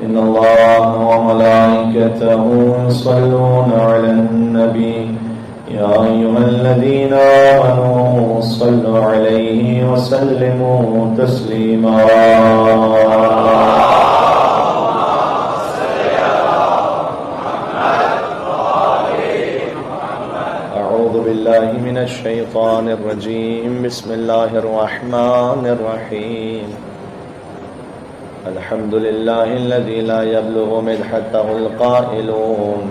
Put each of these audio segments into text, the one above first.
إن الله وملائكته يصلون على النبي يا أيها الذين آمنوا صلوا عليه وسلموا تسليما أعوذ بالله من الشيطان الرجيم بسم الله الرحمن الرحيم الحمد لله الذي لا يبلغ مدحته القائلون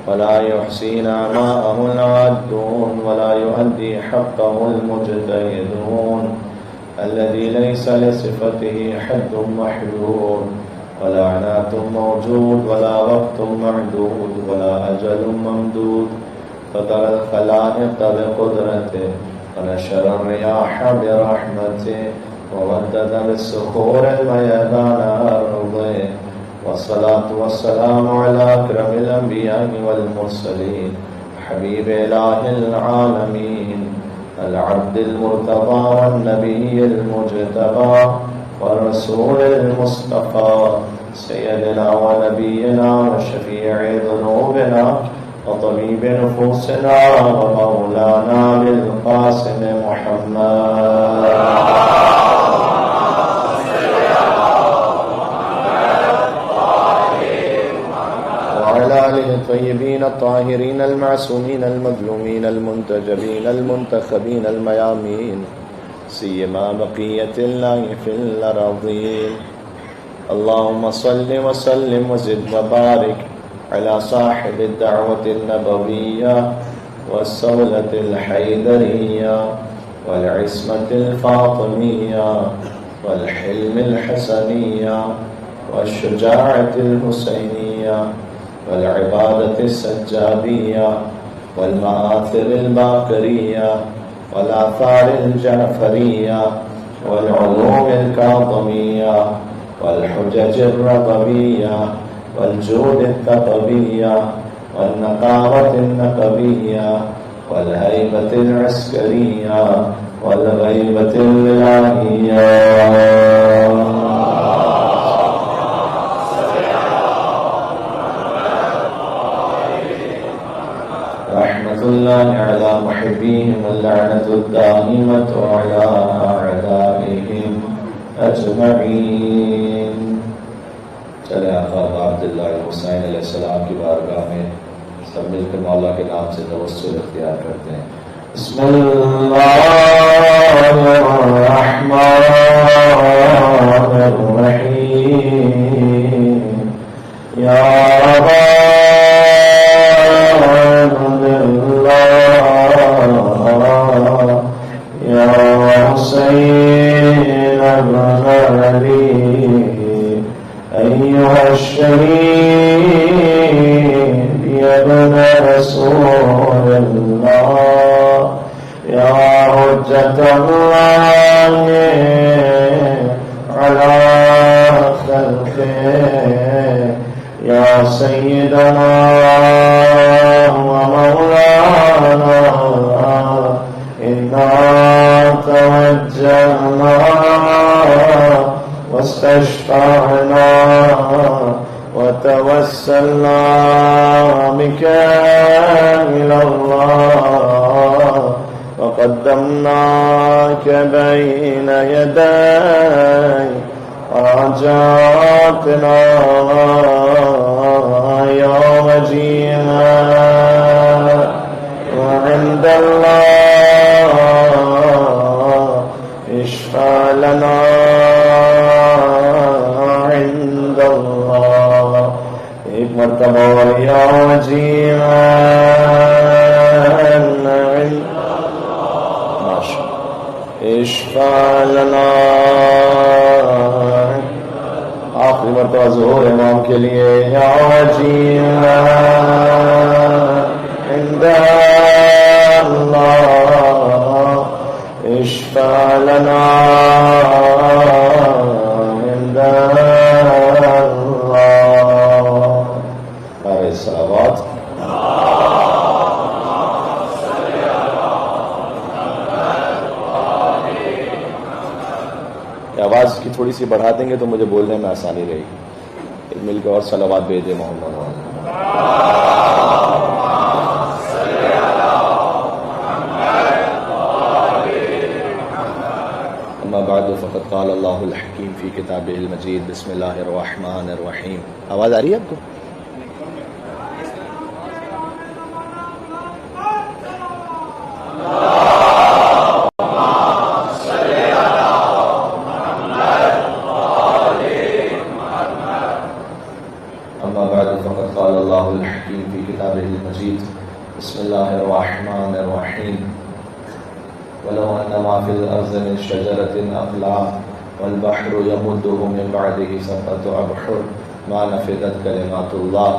ولا يحصي نعماءه العادون ولا يؤدي حقه المجتهدون الذي ليس لصفته حد محدود ولا عنات موجود ولا وقت معدود ولا أجل ممدود فطر الخلائق بقدرته ونشر الرياح برحمته وودد بالصخور الميدان أرضه والصلاة والسلام على أكرم الأنبياء والمرسلين حبيب إله العالمين العبد المرتضى والنبي المجتبى والرسول المصطفى سيدنا ونبينا وشفيع ذنوبنا وطبيب نفوسنا ومولانا بالقاسم محمد الطيبين الطاهرين المعصومين المظلومين المنتجبين المنتخبين الميامين سيما بقية الله في الأراضين اللهم صل وسلم وزد وبارك على صاحب الدعوة النبوية والسولة الحيدرية والعصمة الفاطمية والحلم الحسنية والشجاعة الحسينية والعبادة السجادية والمآثر الباقرية والآثار الجعفرية والعلوم الكاظمية والحجج الربوية والجود الثقبية والنقاوة النقبية والهيبة العسكرية والغيبة الإلهية الله على محبيهم اللعنة الدائمة على أعدائهم أجمعين چلے آقا عبداللہ حسین علیہ السلام کی بارگاہ میں سب مل کر مولا کے نام سے توسل اختیار کرتے ہیں بسم اللہ الرحمن الرحیم یا أيها الشهيد يا ابن رسول الله يا حجة الله على خلقه يا سيدنا ومولانا إنا توجهنا واستشفعنا وتوسلنا بك إلى الله وقدمناك بين يدي حاجاتنا يا وجيها وعند الله اشفع لنا عند الله ایک مرتبہ یا وجيها اشفع لنا آخری مرتبہ ظہور امام کے لیے یا وجيها عند الله اشفع لنا عند الله نعرہ صلوات آواز کی تھوڑی سی بڑھا دیں گے تو مجھے بولنے میں آسانی رہے گی. مل کے اور صلوات بھیجے محمد والے. اما بعد فقد قال اللہ الحکیم فی کتابہ المجید. بسم اللہ الرحمن الرحیم. آواز آ رہی ہے آپ کو؟ بسم اللہ الرحمن الرحیم. ولو ان ما فی الارض من شجرۃ اقلام والبحر یمدہ من بعدہ سبعۃ ابحر ما نفدت کلمات اللہ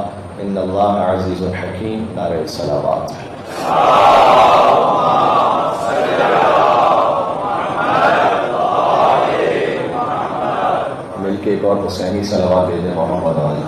ان اللہ عزیز حکیم. نعرہ الصلوات. مل کے ایک اور حسینی صلوات بھیجیں محمد علی.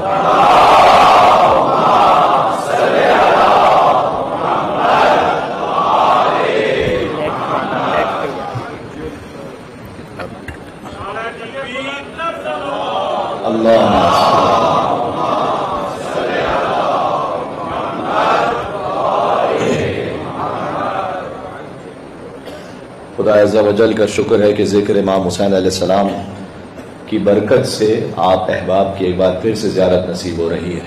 خدا عز و جل کا شکر ہے کہ ذکر امام حسین علیہ السلام کی برکت سے آپ احباب کی ایک بار پھر سے زیارت نصیب ہو رہی ہے.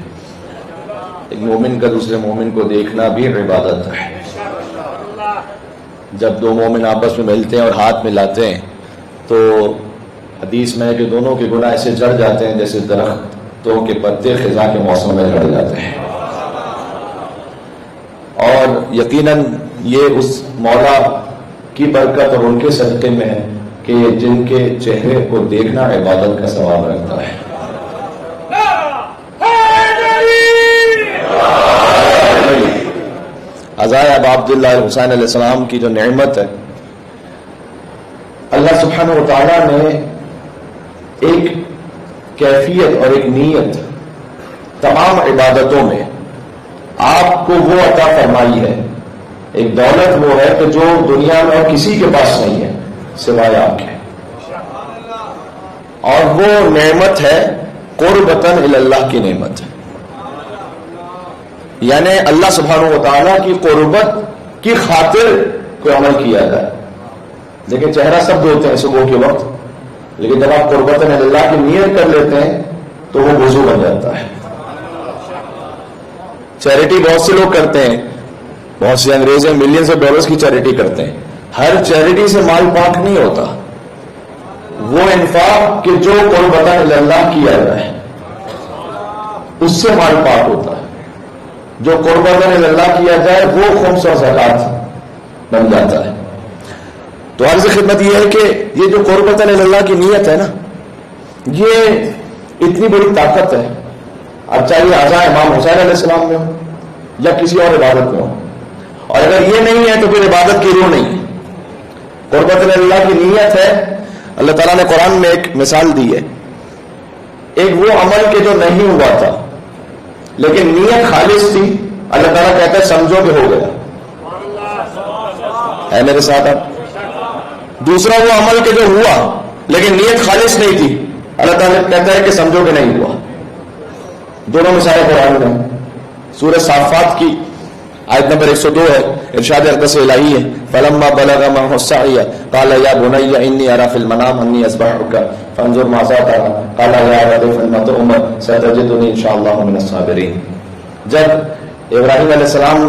ایک مومن کا دوسرے مومن کو دیکھنا بھی عبادت ہے. جب دو مومن آپس میں ملتے ہیں اور ہاتھ ملاتے ہیں تو حدیث میں ہے کہ دونوں کے گناہ ایسے جڑ جاتے ہیں جیسے درختوں کے پتے خزاں کے موسم میں جڑ جاتے ہیں. اور یقیناً یہ اس مولا کی برکت اور ان کے صدقے میں ہے کہ جن کے چہرے کو دیکھنا عبادت کا ثواب رکھتا ہے. عزائے ابا عبداللہ حسین علیہ السلام کی جو نعمت ہے، اللہ سبحانہ و تعالیٰ نے ایک کیفیت اور ایک نیت تمام عبادتوں میں آپ کو وہ عطا فرمائی ہے. ایک دولت وہ ہے کہ جو دنیا میں اور کسی کے پاس نہیں ہے سوائے آپ کے، اور وہ نعمت ہے قربتاً الی اللہ کی نعمت ہے. یعنی اللہ سبحانہ و تعالیٰ کی قربت کی خاطر کوئی عمل کیا جائے. لیکن چہرہ سب دھوتے ہیں صبح کے وقت، لیکن جب آپ قربتاً الی اللہ کی نیت کر لیتے ہیں تو وہ وضو بن جاتا ہے. چیریٹی بہت سے لوگ کرتے ہیں، بہت سے انگریز ہیں ملینز آف ڈالرز کی چیریٹی کرتے ہیں. ہر چیریٹی سے مال پاک نہیں ہوتا. وہ انفاق کہ جو قربتاً الی اللہ کیا جائے اس سے مال پاک ہوتا ہے. جو قربتاً الی اللہ کیا جائے وہ خمس اور زکات بن جاتا ہے. تو عرض خدمت یہ ہے کہ یہ جو قربتاً الی اللہ کی نیت ہے نا، یہ اتنی بڑی طاقت ہے. اب چاہیے عزا امام حسین علیہ السلام میں ہو یا کسی اور عبادت میں ہو، اور اگر یہ نہیں ہے تو پھر عبادت کی روح نہیں ہے. قربتاً الی اللہ کی نیت ہے. اللہ تعالیٰ نے قرآن میں ایک مثال دی ہے. ایک وہ عمل کہ جو نہیں ہوا تھا لیکن نیت خالص تھی، اللہ تعالیٰ کہتا ہے سمجھو کہ ہو گیا. ہے میرے ساتھ آپ؟ دوسرا وہ عمل کہ جو ہوا لیکن نیت خالص نہیں تھی، اللہ تعالیٰ کہتا ہے کہ سمجھو کہ نہیں ہوا. دونوں مثالیں قرآن میں. سورہ صافات کی آیت نمبر 102 ہے، ارشاد اقدس الہی ہے، فلما بلغ معه السعي قال يا بني اني ارى في المنام اني اذبحك فانظر ماذا ترى قال يا ابت افعل ما تؤمر ستجدني ان شاء الله من الصابرين. جب ابراہیم علیہ السلام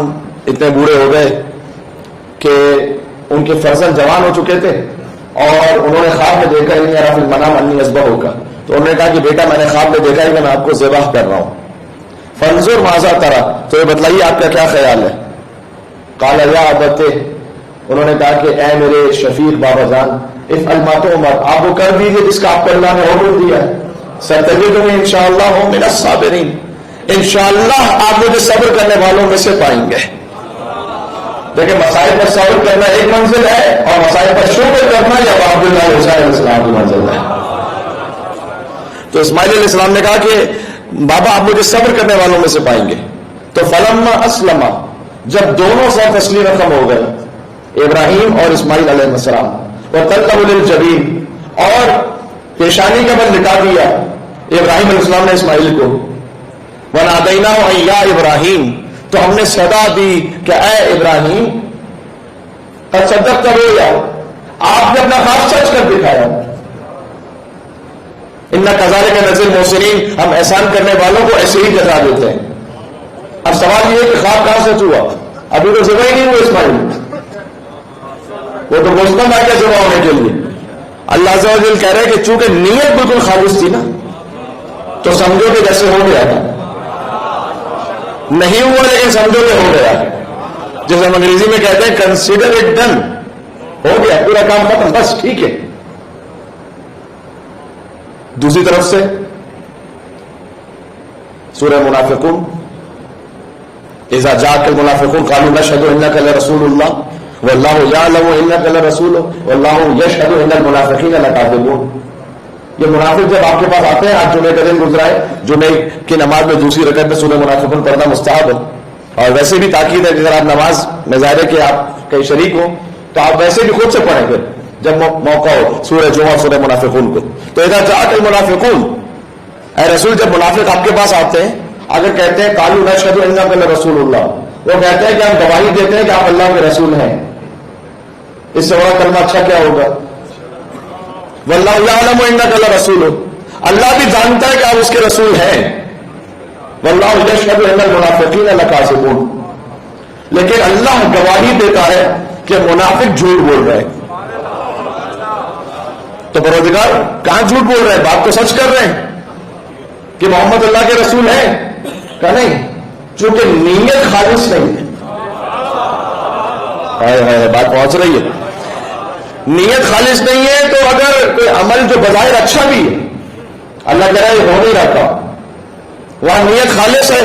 اتنے بوڑھے ہو گئے کہ ان کے فرزند جوان ہو چکے تھے اور انہوں نے خواب میں دیکھا اني ارى في المنام اني اذبحك، تو انہوں نے کہا کہ بیٹا میں نے خواب میں دیکھا ہے کہ میں آپ کو ذبح کر رہا ہوں. فانظر ماذا ترى، تو یہ بتلائیے آپ کا کیا خیال ہے. قال یا ابت، انہوں نے کہا کہ اے میرے شفیق بابا جان، افعل ما تؤمر، آپ کو کر دیجیے جس کا آپ کو اللہ نے حکم دیا ہے. ستجدنی انشاءاللہ من الصابرین، انشاءاللہ آپ مجھے صبر کرنے والوں میں سے پائیں گے. دیکھیں مسائل پر صبر کرنا ایک منزل ہے اور مسائل پر شکر کرنا یا عبداللہ حسین علیہ السلام کی منزل ہے. تو اسماعیل علیہ السلام نے کہا کہ بابا آپ مجھے صبر کرنے والوں میں سے پائیں گے. تو فلما اسلم، جب دونوں ساتھ تسلیم رقم ہو گئے ابراہیم اور اسماعیل علیہ السلام، وتلہ للجبین، اور پیشانی کا بل لٹا دیا ابراہیم علیہ السلام نے اسماعیل کو وَنَادَيْنَاهُ أَن يَا إِبْرَاهِيمُ، تو ہم نے صدا دی کہ اے ابراہیم قد صدقت الرؤيا، آپ نے اپنا خواب سچ کر دکھایا. اِنَّا كَذَلِكَ نَجْزِي الْمُحْسِنِينَ، ہم احسان کرنے والوں کو ایسے ہی جزا دیتے ہیں. اب سوال یہ ہے کہ خواب کہاں سے ہوا؟ ابھی تو ذبح ہی نہیں ہوئے اسماعیل، وہ تو مستم آ کے ذبح ہونے کے لیے. اللہ عز و جل کہہ رہے کہ چونکہ نیت بالکل خالص تھی نا تو سمجھو کہ جیسے ہو گیا تھا. نہیں ہوا لیکن سمجھو کہ ہو گیا، جیسے ہم انگریزی میں کہتے ہیں کنسیڈر اٹ ڈن، ہو گیا، پورا کام ختم، بس ٹھیک ہے. دوسری طرف سے سورہ منافقون، اذا جاءك المنافقون قالوا نشهد انك لرسول الله والله يعلم انك لرسوله والله يشهد ان المنافقين لكاذبون. یہ منافق جب آپ کے پاس آتے ہیں، آج جمعے کا دن گزرا ہے، جمعے کی نماز میں دوسری رکعت میں سورہ منافقون پڑھنا مستحب ہے، اور ویسے بھی تاکید ہے کہ اگر آپ نماز میں ظاہر ہے کہ آپ کہیں شریک ہوں تو آپ ویسے بھی خود سے پڑھیں پھر جب موقع ہو سورہ جمعہ سورہ منافقون کو. تو اذا جاءك المنافقون، اے رسول جب منافق آپ کے پاس آتے ہیں، اگر کہتے ہیں قالوا نشهد انك لرسول اللہ، وہ کہتے ہیں کہ ہم گواہی دیتے ہیں کہ آپ اللہ کے رسول ہیں، اس سے بڑا کلمہ اچھا کیا ہوگا؟ واللہ یعلم انک لرسول، اللہ بھی جانتا ہے کہ آپ اس کے رسول ہیں. واللہ یشہد ان المنافقین لکاذبون، لیکن اللہ گواہی دیتا ہے کہ منافق جھوٹ بول رہے ہیں. تو پروردگار کہاں جھوٹ بول رہے ہیں؟ بات تو سچ کر رہے ہیں کہ محمد اللہ کے رسول ہیں. کہ نہیں، چونکہ نیت خالص نہیں ہے. بات پہنچ رہی ہے. نیت خالص نہیں ہے تو اگر کوئی عمل جو بظاہر اچھا بھی ہے، اللہ کہہ رہا ہے ہو نہیں رہا، وہاں نیت خالص ہے،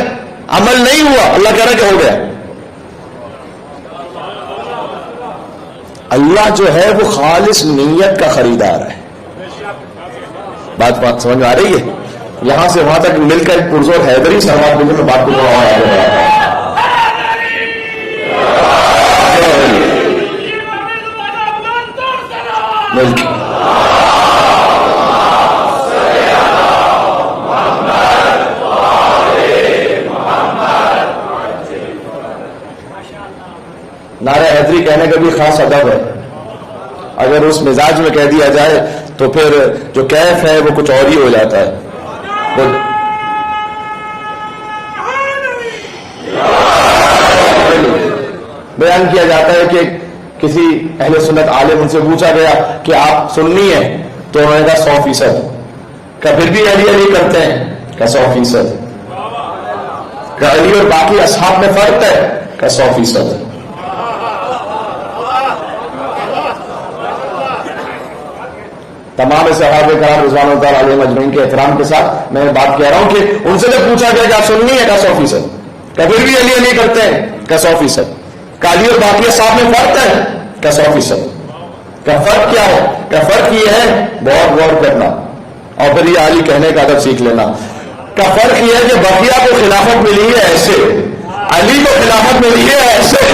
عمل نہیں ہوا، اللہ کہہ رہا ہے کہ ہو گیا. اللہ جو ہے وہ خالص نیت کا خریدار ہے. بات سمجھ میں آ رہی ہے؟ یہاں سے وہاں تک مل کر پرزور حیدری سروات میں بات کو نعرہ حیدری کہنے کا بھی خاص ادب ہے. اگر اس مزاج میں کہہ دیا جائے تو پھر جو کیف ہے وہ کچھ اور ہی ہو جاتا ہے. بیان کیا جاتا ہے کہ کسی اہل سنت عالم ان سے پوچھا گیا کہ آپ سنی ہیں؟ تو انہوں نے کہا 100%. کہ پھر بھی علی علی کرتے ہیں؟ کہ 100%. کہ علی اور باقی اصحاب میں فرق ہے؟ کہ 100%. تمام صحابہ کرام رضوان اللہ تعالی علیہم اجمعین کے احترام کے ساتھ میں بات کہہ رہا ہوں کہ ان سے جب پوچھا گیا کہ آپ سننی ہے؟ کہ 100%. کہ پھر بھی علی علی کرتے ہیں؟ کہ 100%. کہ علی اور باقی صاحب میں فرق ہے؟ کہ 100%. کہ فرق کیا ہے؟ کہ فرق یہ ہے بہت غور کرنا اور پھر یہ علی کہنے کا ادب سیکھ لینا. کا فرق یہ ہے کہ بقیہ کو خلافت ملی ہے ایسے، علی کو خلافت ملی ہے ایسے.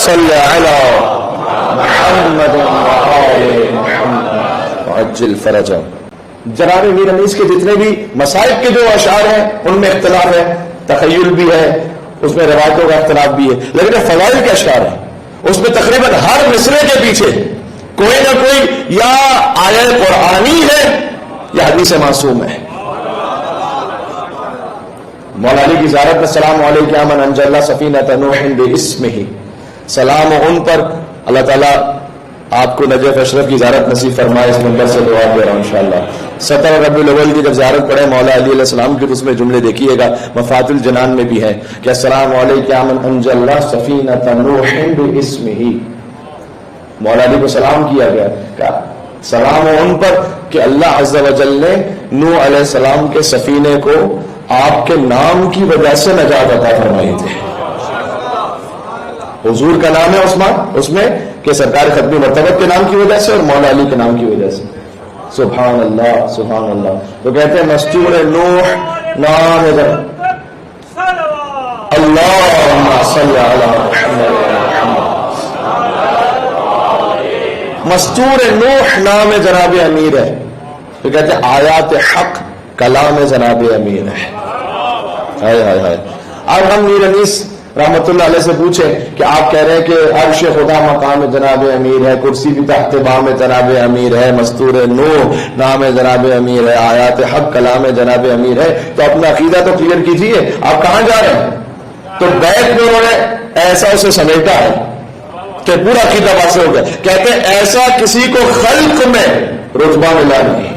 صلی علی محمد وآل محمد وعجل فرجہ. جناب میر انیس کے جتنے بھی مصائب کے جو اشعار ہیں ان میں اختلاف ہے، تخیل بھی ہے، اس میں روایتوں کا اختلاف بھی ہے، لیکن فضائل کے اشعار ہیں اس میں تقریباً ہر مصرے کے پیچھے کوئی نہ کوئی یا آیت قرآنی ہے یا حدیث معصوم ہے. مولا علی کی زیارت میں سلام علیک یا من انجى الله سفینۃ نوح باسمہ، سلام ان پر، اللہ تعالیٰ آپ کو نجف اشرف کی زیارت نصیب فرمائے. اس نمبر سے دعا دے رہا ہوں انشاءاللہ. 17 ربیع الاول کی جب زیارت پڑھے مولا علی علیہ السلام کی تو اس میں جملے دیکھیے گا مفاتح الجنان میں بھی ہیں کہ السلام علیک یا من انجى الله سفینۃ نوح باسمہ. مولا علی کو سلام کیا گیا کہ سلام ان پر کہ اللہ عز و جل نے نوح علیہ السلام کے سفینے کو آپ کے نام کی وجہ سے نجات عطا فرمائی تھی. حضور کا نام ہے عثمان، اس میں کہ سرکار ختمی مرتبت کے نام کی وجہ سے اور مولا علی کے نام کی وجہ سے. سبحان اللہ سبحان اللہ. تو کہتے ہیں مستور نوح نام ہے. اللہم صلی علی محمد. مستور نوح نام جناب امیر ہے. تو کہتے ہیں آیات حق کلام جناب امیر ہے. ہائے ہائے ہائے. اب ہم میر انیس رحمت اللہ علیہ سے پوچھیں کہ آپ کہہ رہے ہیں کہ عرش خدا مقام جناب امیر ہے، کرسی بھی تحت بام جناب امیر ہے، مستور نوح نام جناب امیر ہے، آیات حق کلام جناب امیر ہے، تو اپنا عقیدہ تو کلیئر کیجیے. آپ کہاں جا رہے ہیں؟ تو بیت میں انہوں نے ایسا اسے سمیٹا ہے کہ پورا عقیدہ واضح ہو گیا. کہتے ہیں ایسا کسی کو خلق میں رتبہ ملا نہیں.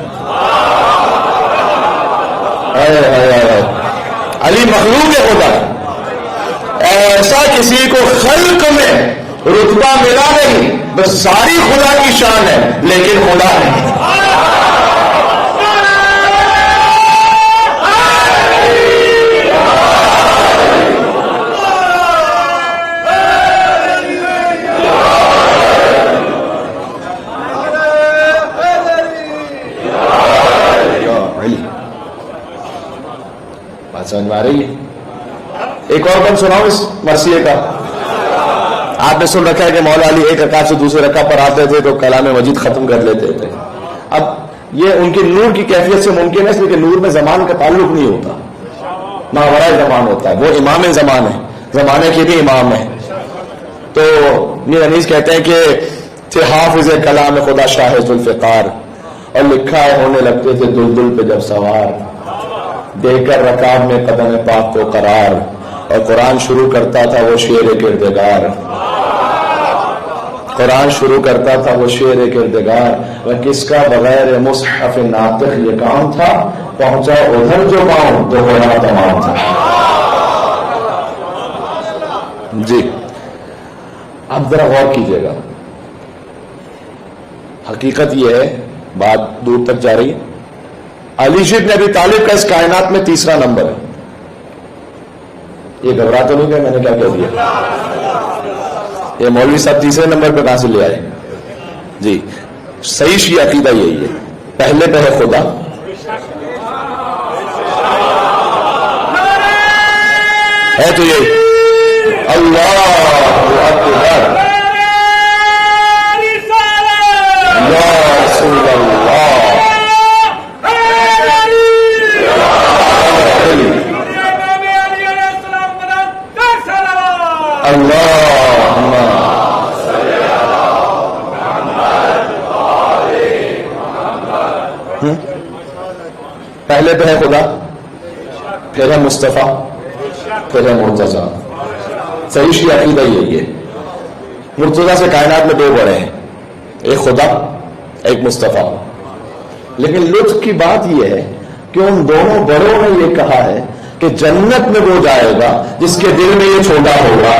علی مخلوق خدا، ایسا کسی کو خلق میں رتبہ ملا نہیں. بس ساری خدا کی شان ہے لیکن خدا نہیں. سمجھ میں آ رہی ہے؟ ایک اور بند سناؤ اس مرثیے کا. آپ نے سن رکھا ہے کہ مولا علی ایک رکعت سے دوسرے رکعت پر آتے تھے تو کلام مجید ختم کر لیتے تھے. اب یہ ان کی نور کی کیفیت سے ممکن ہے، اس لیے کہ نور میں زمان کا تعلق نہیں ہوتا، ماورائے زمان ہوتا ہے. وہ امام زمان ہے، زمانے کے بھی امام ہیں. تو میر انیس کہتے ہیں کہ تھے حافظ کلام خدا شاہ ذوالفقار، اور لکھا ہے ہونے لگتے تھے دلدل پہ جب سوار، دے کر رکاب میں قدم پاک کو قرار، اور قرآن شروع کرتا تھا وہ شعر کردگار. قرآن شروع کرتا تھا وہ شعر کردگار. وہ کس کا بغیر مصحف ناطق یہ کام تھا، پہنچا ادھر جو پاؤں تو ہونا تمام تھا. جی اب ذرا غور کیجیے گا. حقیقت یہ ہے، بات دور تک جا رہی ہے. علی بن ابی طالب کا اس کائنات میں تیسرا نمبر ہے. یہ گھبرا تو نہیں گیا میں نے کیا کہہ دیا؟ یہ مولوی صاحب تیسرے نمبر پہ کہاں سے لے آئے؟ جی صحیح شیعہ عقیدہ یہی ہے. پہلے پہ ہے خدا، ہے تو یہ اللہ اکبر، یا رسول اللہ، پہلے پہ ہے خدا، پھر ہے مصطفیٰ، پھر ہے مرتضیٰ. صحیح شیعہ عقیدہ یہی ہے. مرتضیٰ سے کائنات میں دو بڑے ہیں، ایک خدا ایک مصطفیٰ. لیکن لطف کی بات یہ ہے کہ ان دونوں بڑوں نے یہ کہا ہے کہ جنت میں وہ جائے گا جس کے دل میں یہ چھوٹا ہوگا.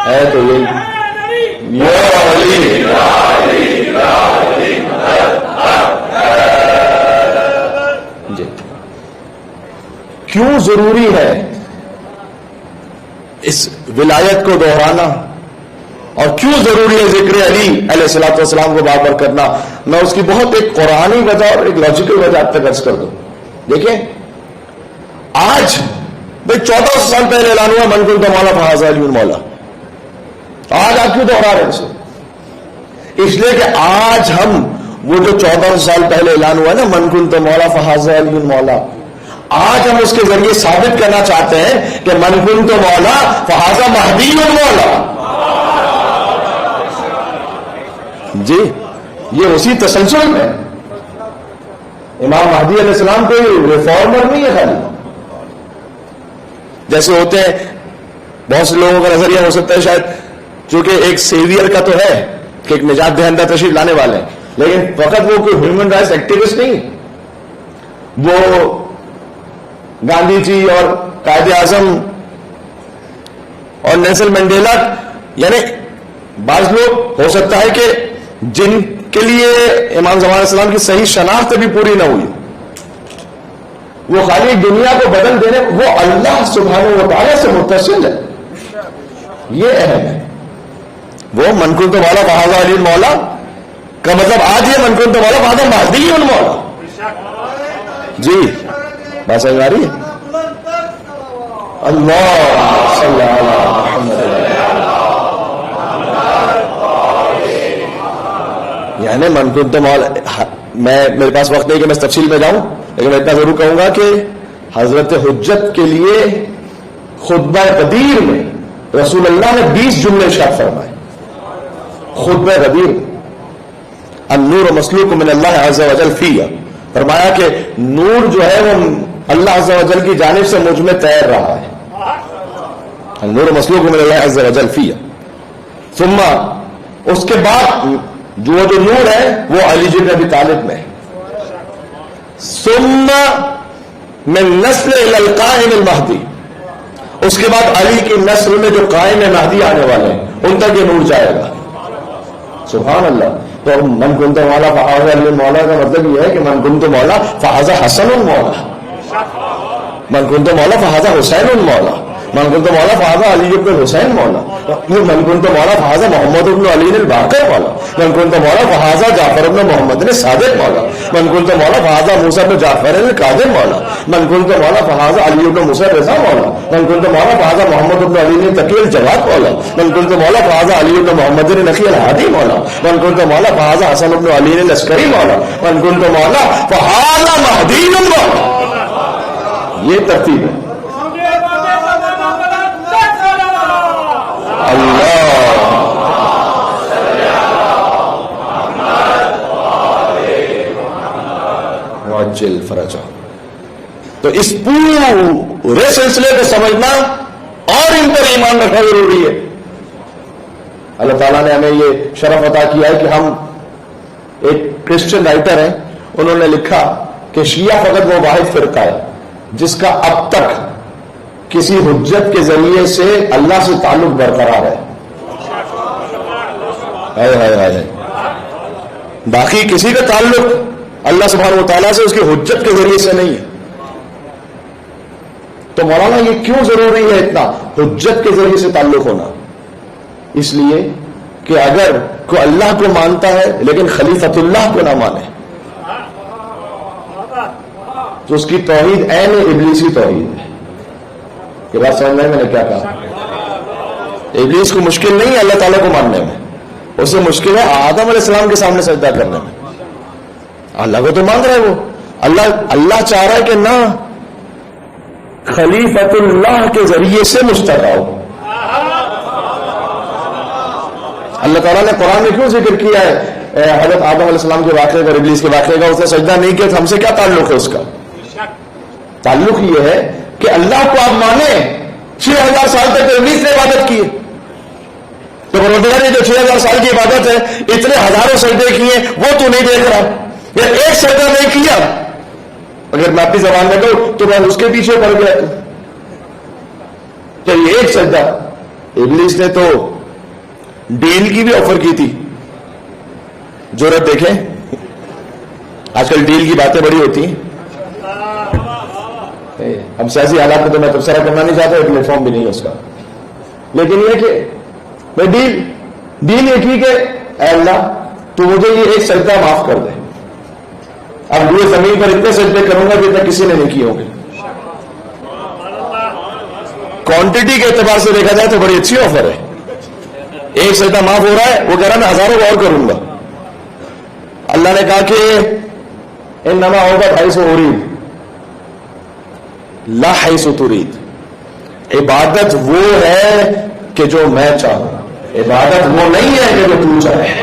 ہے تو یہ جی. کیوں ضروری ہے اس ولایت کو دہرانا، اور کیوں ضروری ہے ذکر علی علیہ الصلوۃ والسلام کو بار بار کرنا؟ میں اس کی بہت ایک قرآنی وجہ اور ایک لاجیکل وجہ آپ تک عرض کر دوں. دیکھیں آج بھائی 1400 سال پہلے اعلان ہوا من کنت مولا فہذا علی مولا. آج آپ کیوں دوہرا رہے ہیں؟ اس لیے کہ آج ہم وہ جو 1400 سال پہلے اعلان ہوا ہے نا من کنت مولا فہذا علی مولا، آج ہم اس کے ذریعے ثابت کرنا چاہتے ہیں کہ من کنت مولا فہذا مہدی مولا. جی یہ اسی تسلسل میں امام مہدی علیہ السلام کوئی ریفارمر نہیں ہے خالی. جیسے ہوتے ہیں بہت سے لوگوں کا نظریہ ہو سکتا ہے شاید چونکہ ایک سیویئر کا تو ہے کہ ایک نجات دہندہ تشریف لانے والے ہیں، لیکن فقط وہ کوئی ہیومن رائٹس ایکٹیوسٹ نہیں، وہ گاندھی جی اور قائد اعظم اور نیلسن منڈیلا یعنی بعض لوگ ہو سکتا ہے کہ جن کے لیے امام زمان علیہ السلام کی صحیح شناخت بھی پوری نہ ہوئی، وہ خالی دنیا کو بدل دینے، وہ اللہ سبحانہ و تعالیٰ سے متصل ہے، یہ اہم ہے۔ وہ من کنت مولا فہذا علی المولا کا مطلب آج یہ من کنت مولا فہذا مہدی المولا۔ جی بات سمجھ آ رہی ہے؟ اللہ صلی اللہ محمد، یعنی من کنت مولا، میرے پاس وقت نہیں کہ میں تفصیل میں جاؤں، لیکن میں اتنا ضرور کہوں گا کہ حضرت حجت کے لیے خطبہ قدیر میں رسول اللہ نے 20 جملے ارشاد فرمائے۔ خطبہ قدیر النور مسلوق من اللہ عز و جل فیہ، فرمایا کہ نور جو ہے وہ اللہ عز و جل کی جانب سے مجھ میں تیر رہا ہے، النور مسلوق من اللہ عز و جل فیہ۔ ثم اس کے بعد جو نور ہے وہ علی بن ابی طالب میں، ثم من نسل الی القائم المہدی، اس کے بعد علی کی نسل میں جو قائم مہدی آنے والے ہیں ان تک یہ نور جائے گا۔ سبحان اللہ۔ تو من کنت مولا فہذا علی مولا کا مطلب یہ ہے کہ من کنت مولا فہذا حسن المولا، من کنت مولا فہذا حسین المولا، من کنت مولا فہذا علی بن حسین مولا، من کنت مولا فہذا محمد بن علی الباقر مولا، من کنت مولا فہذا جعفر بن محمد صادق مولا، من کنت مولا فہذا موسیٰ بن جعفر القادم مولا، من کنت مولا فہذا علی بن موسیٰ رضا مولا، من کنت مولا فہذا محمد بن علی تقی الجواد مولا، من کنت مولا فہذا علی بن محمد نقی الہادی مولا، من کنت مولا فہذا حسن بن علی العسکری مولا، من کنت مولا فہذا مہدی مولا۔ یہ ترتیب ہے۔ عجل فرجا۔ تو اس پورے سلسلے کو سمجھنا اور ان پر ایمان رکھنا ضروری ہے۔ اللہ تعالیٰ نے ہمیں یہ شرف عطا کیا ہے کہ ہم ایک کرسچن رائٹر ہیں، انہوں نے لکھا کہ شیعہ فقط وہ واحد فرقہ ہے جس کا اب تک کسی حجت کے ذریعے سے اللہ سے تعلق برقرار ہے۔ باقی کسی کا تعلق اللہ سبحانہ و تعالیٰ سے اس کی حجت کے ذریعے سے نہیں ہے۔ تو مولانا یہ کیوں ضروری ہے اتنا حجت کے ذریعے سے تعلق ہونا؟ اس لیے کہ اگر کوئی اللہ کو مانتا ہے لیکن خلیفۃ اللہ کو نہ مانے تو اس کی توحید عین ابلیسی توحید ہے۔ یہ بات سمجھ میں نے کیا کہا؟ ابلیس کو مشکل نہیں ہے اللہ تعالیٰ کو ماننے میں، اسے مشکل ہے آدم علیہ السلام کے سامنے سجدہ کرنے میں۔ اللہ کو تو مان رہا ہے وہ، اللہ چاہ رہا ہے کہ نہ خلیفۃ اللہ کے ذریعے سے مشترک ہو۔ اللہ تعالیٰ نے قرآن میں کیوں ذکر کیا ہے حضرت آدم علیہ السلام کے واقعے کا، ابلیس کے واقعے کا؟ اس نے سجدہ نہیں کیا تو ہم سے کیا تعلق ہے اس کا؟ تعلق یہ ہے کہ اللہ کو آپ مانیں۔ 6000 سال تک ابلیس نے عبادت کی، تو پروردگار نے جو 6000 سال کی عبادت ہے، اتنے ہزاروں سجدے کیے، وہ تو نہیں دیکھ رہا، یا ایک سجدہ نہیں کیا؟ اگر میں اپنی زبان میں کہوں تو میں اس کے پیچھے پڑ گیا تو یہ ایک سجدہ۔ ابلیس نے تو ڈیل کی بھی آفر کی تھی، جرأت دیکھیں، آج کل ڈیل کی باتیں بڑی ہوتی ہیں۔ اب سیاسی حالات میں تو میں تبصرہ کرنا نہیں چاہتا، پلیٹ فارم بھی نہیں ہے اس کا، لیکن یہ کہ میں ڈیل یہ کی کہ اے اللہ تو مجھے یہ ایک سجدہ معاف کر دے، اب روئے زمین پر اتنے سجدے کروں گا جتنا کسی نے نہیں کیے ہوں گے۔ کوانٹٹی کے اعتبار سے دیکھا جائے تو بڑی اچھی آفر ہے، ایک سجدہ معاف ہو رہا ہے، وہ کہہ رہا میں ہزاروں کو اور کروں گا۔ اللہ نے کہا کہ انما ہوگا 250 ارید لا حیث ترید، عبادت وہ ہے کہ جو میں چاہوں، عبادت وہ نہیں ہے کہ جو تو چاہے۔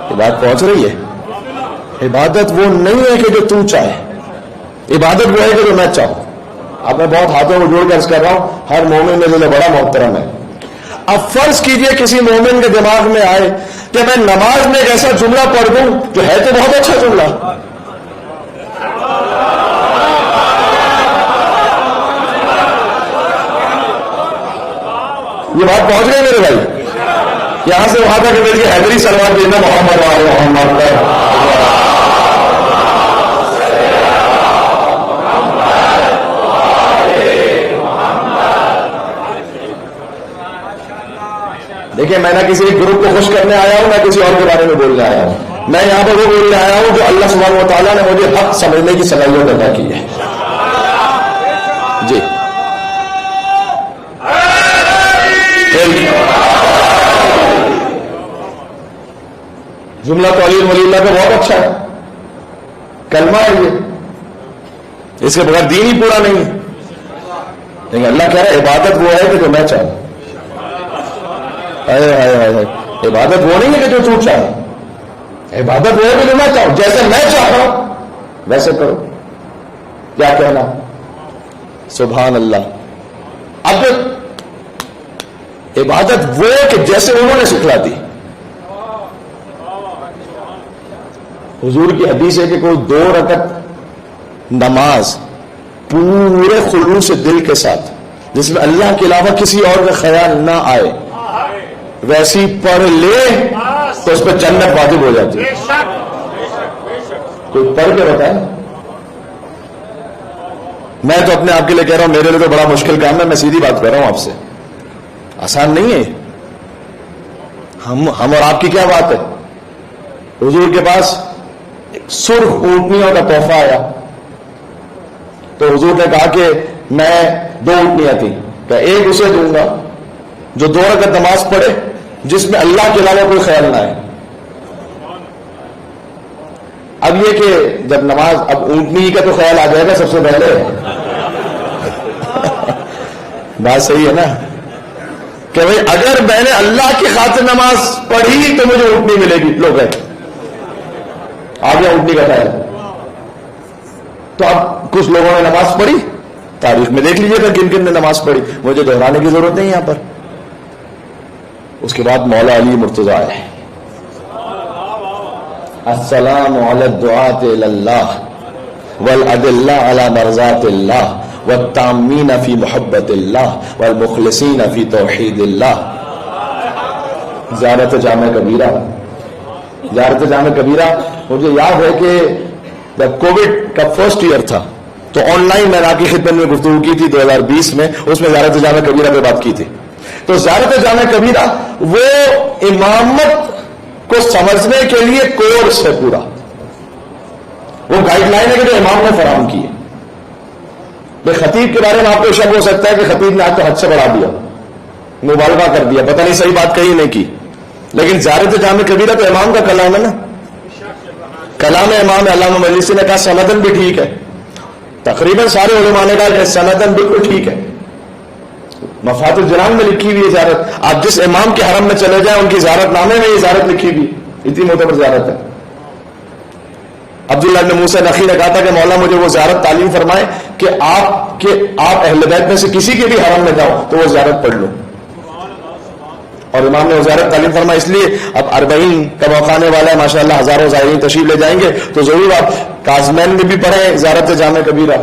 یہ بات پہنچ رہی ہے؟ عبادت وہ نہیں ہے کہ جو تو چاہے، عبادت وہ ہے کہ جو میں چاہوں۔ اب میں بہت ہاتھوں کو جوڑ کر عرض کر رہا ہوں، ہر مومن میں جو بڑا محترم ہے۔ اب فرض کیجئے کسی مومن کے دماغ میں آئے کہ میں نماز میں ایک ایسا جملہ پڑھ دوں جو ہے تو بہت اچھا جملہ، یہ بات پہنچ گئی میرے بھائی؟ یہاں سے وہاں تک میری حیدری سلمان دینا محمد والے محمد پر. دیکھیں میں نہ کسی گروپ کو خوش کرنے آیا ہوں، نہ کسی اور کے بارے میں بولنے آیا ہوں. میں یہاں پر وہ بولنے آیا ہوں جو اللہ سبحانہ و تعالیٰ نے مجھے حق سمجھنے کی صلاحیت عطا کی ہے. جی جملہ تولیل ولی اللہ کا بہت اچھا ہے، کلمہ ہے یہ، اس کے بغیر دین ہی پورا نہیں ہے. لیکن اللہ کہہ رہا ہے عبادت وہ ہے کہ جو میں چاہوں. عبادت وہ نہیں ہے کہ جو تو چاہے، عبادت وہ ہے کہ جو میں چاہوں. جیسے میں چاہتا ہوں ویسے کرو. کیا کہنا؟ سبحان اللہ. اب عبادت وہ ہے کہ جیسے انہوں نے سکھلا دی. حضور کی حدیث ہے کہ کوئی 2 رکعت نماز پورے خلوص دل کے ساتھ جس میں اللہ کے علاوہ کسی اور کا خیال نہ آئے ویسی پڑھ لے تو اس پہ جنت واجب ہو جاتی ہے. کوئی پڑھ کے بتائے. میں تو اپنے آپ کے لیے کہہ رہا ہوں میرے لیے تو بڑا مشکل کام ہے. میں سیدھی بات کر رہا ہوں آپ سے، آسان نہیں ہے. ہم اور آپ کی کیا بات ہے. حضور کے پاس ایک سرخ اونٹنیوں کا تحفہ آیا تو حضور نے کہا کہ میں 2 اونٹنیاں تھیں کہ ایک اسے دوں گا جو 2 رکعت نماز پڑھے جس میں اللہ کے علاوہ کوئی خیال نہ آئے. اب یہ کہ جب نماز اب اونٹنی کا تو خیال آ جائے گا سب سے پہلے. بات صحیح ہے نا کہ بھائی اگر میں نے اللہ کی خاطر نماز پڑھی تو مجھے اونٹنی ملے گی. لوگ ہے آ گیا اونٹنی کا خیال. تو اب کچھ لوگوں نے نماز پڑھی، تاریخ میں دیکھ لیجیے گا کن کن نے نماز پڑھی. مجھے دہرانے کی ضرورت نہیں یہاں پر. اس کے بعد مولا علی مرتضی ہے. السلام علی الدعاة الی اللہ والادلہ علی مرضات اللہ والتامین فی محبت اللہ والمخلصین فی توحید اللہ. زیارت جامع کبیرہ. زیارت جامع کبیرہ مجھے یاد ہے کہ جب کووڈ کا فرسٹ ایئر تھا تو آن لائن میں آپ کی خدمت میں گفتگو کی تھی 2020 میں. اس میں زیارت جامع کبیرہ پہ بات کی تھی. تو زیارت جامع کبیرہ وہ امامت کو سمجھنے کے لیے کورس ہے پورا. وہ گائیڈ لائن ہے کہ جو امام نے فراہم کی ہے. خطیب کے بارے میں آپ کو شک ہو سکتا ہے کہ خطیب نے آپ کو حد سے بڑھا دیا، مبالغہ کر دیا، پتہ نہیں صحیح بات کہی نہیں کی. لیکن زیارت جامع کبیرہ تو امام کا کلام ہے نا. کلام امام علامہ مجلسی نے کہا سندن بھی ٹھیک ہے. تقریباً سارے علماء نے کہا کہ سندن بالکل ٹھیک ہے. مفات الجنان میں لکھی ہوئی زیارت. آپ جس امام کے حرم میں چلے جائیں ان کی زیارت نامے میں یہ زیارت لکھی ہوئی، اتنی معتبر زیارت ہے. عبداللہ بن موسیٰ نخعی نے کہا تھا کہ مولا مجھے وہ زیارت تعلیم فرمائے کہ آپ اہل بیت میں سے کسی کے بھی حرم میں جاؤ تو وہ زیارت پڑھ لو. اور امام نے وہ زیارت تعلیم فرمائی. اس لیے اب 40 کا موقع آنے والا ہے ماشاءاللہ، ہزاروں زائرین تشریف لے جائیں گے تو ضرور آپ کاظمین میں بھی پڑھیں زیارت جامع کبیرہ.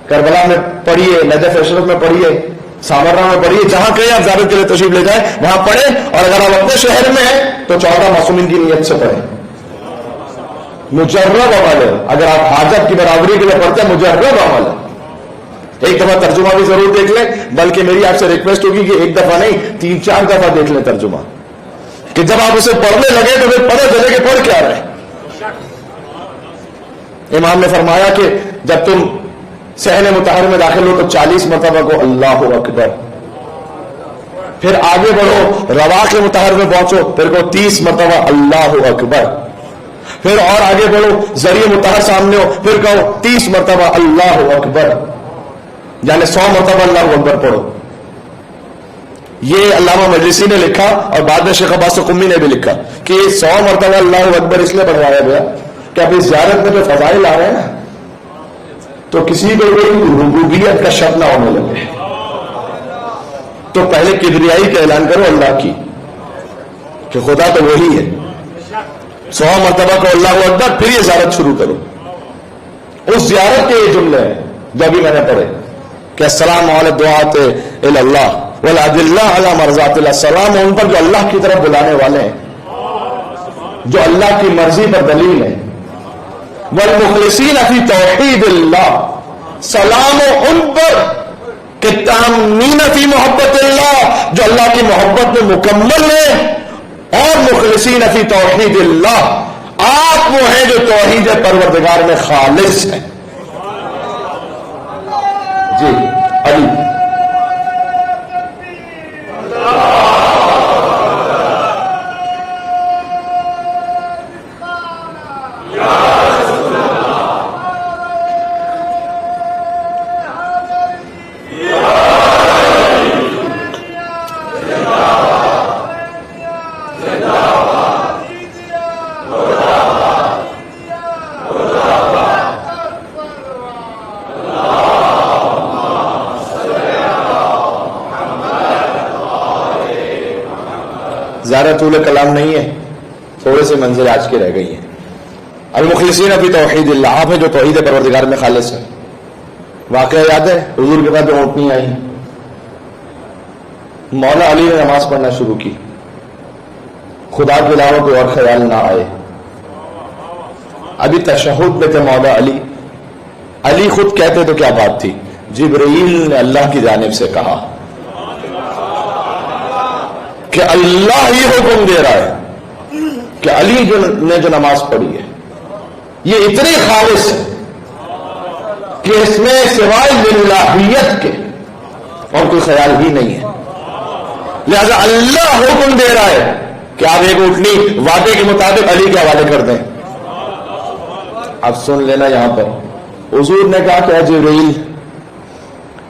کربلا میں پڑھیے، نجف اشرف میں پڑھیے، سامرہ میں پڑھیے، جہاں کہیں آپ زیارت کے لیے تشریف لے جائیں وہاں پڑھیں. اور اگر آپ اپنے شہر میں ہیں تو 14 معصومین کی نیت سے پڑھیں. مجرب عمل ہے. اگر آپ حاجت کی برابری کے لیے پڑھتے ہیں مجرب عمل ہے. ایک دفعہ ترجمہ بھی ضرور دیکھ لیں، بلکہ میری آپ سے ریکویسٹ ہوگی کہ ایک دفعہ نہیں 3-4 دفعہ دیکھ لیں ترجمہ، کہ جب آپ اسے پڑھنے لگے تو پھر پتہ چلے کہ پڑھ کیا رہے. امام نے فرمایا کہ جب تم صحن مطہر میں داخل ہو تو 40 مرتبہ کو اللہ اکبر، پھر آگے بڑھو رواق مطہر میں پہنچو پھر کو 30 مرتبہ اللہ اکبر، پھر اور آگے بڑھو ذریعہ مطہر سامنے ہو پھر کہو 30 مرتبہ اللہ اکبر، یعنی 100 مرتبہ اللہ اکبر پڑھو. یہ علامہ مجلسی نے لکھا اور بعد میں شیخ عباس قمی نے بھی لکھا کہ 100 مرتبہ اللہ اکبر اس لیے پڑھوایا گیا کہ اب اس زیارت میں جو فضائل آ رہے ہیں نا تو کسی کو ربوبیت کا شک نہ ہونے لگے. تو پہلے کبریائی کا اعلان کرو اللہ کی کہ خدا تو وہی ہے. 100 مرتبہ کو اللہ اکبر، پھر یہ زیارت شروع کرو. اس زیارت کے یہ جملے ہیں جو ابھی میں نے پڑھے کہ السلام علی الدعاة الی اللہ والادلہ علی مرضات اللہ، سلام ان پر جو اللہ کی طرف بلانے والے ہیں، جو اللہ کی مرضی پر دلیل ہے. والمخلصین فی توحید اللہ، سلام ان پر کہ تامین فی محبت اللہ، جو اللہ کی محبت میں مکمل ہے. اور مخلصین فی توحید اللہ، آپ وہ ہیں جو توحید پروردگار میں خالص ہیں. جی علی زیادہ طول کلام نہیں ہے، تھوڑے سے منزل آج کے رہ گئی ہیں. المخلصین فی توحید اللہ، آپ ہیں جو توحید پروردگار میں خالص ہے. واقعہ یاد ہے حضور کے بعد جو اونٹنی آئی، مولا علی نے نماز پڑھنا شروع کی، خدا کے علاوہ کوئی اور خیال نہ آئے. ابھی تشہد میں تھے مولا علی، علی خود کہتے تو کیا بات تھی، جبرائیل نے اللہ کی جانب سے کہا کہ اللہ یہ حکم دے رہا ہے کہ علی نے جو نماز پڑھی ہے یہ اتنی خالص ہے کہ اس میں سوائے للہیت کے اور کوئی خیال ہی نہیں ہے. لہذا اللہ حکم دے رہا ہے کہ آپ ایک اٹھنی وعدے کے مطابق علی کے حوالے کر دیں. اب سن لینا، یہاں پر حضور نے کہا کہ جبرائیل،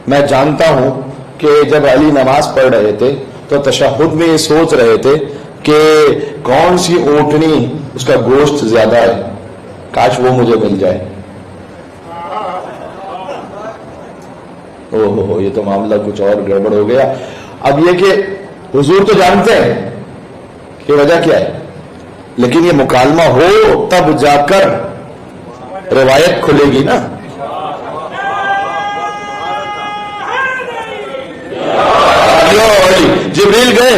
میں جانتا ہوں کہ جب علی نماز پڑھ رہے تھے تو تشہد میں یہ سوچ رہے تھے کہ کون سی اونٹنی اس کا گوشت زیادہ ہے، کاش وہ مجھے مل جائے. اوہ یہ تو معاملہ کچھ اور گڑبڑ ہو گیا. اب یہ کہ حضور تو جانتے ہیں کہ وجہ کیا ہے، لیکن یہ مکالمہ ہو تب جا کر روایت کھلے گی نا. جبریل گئے،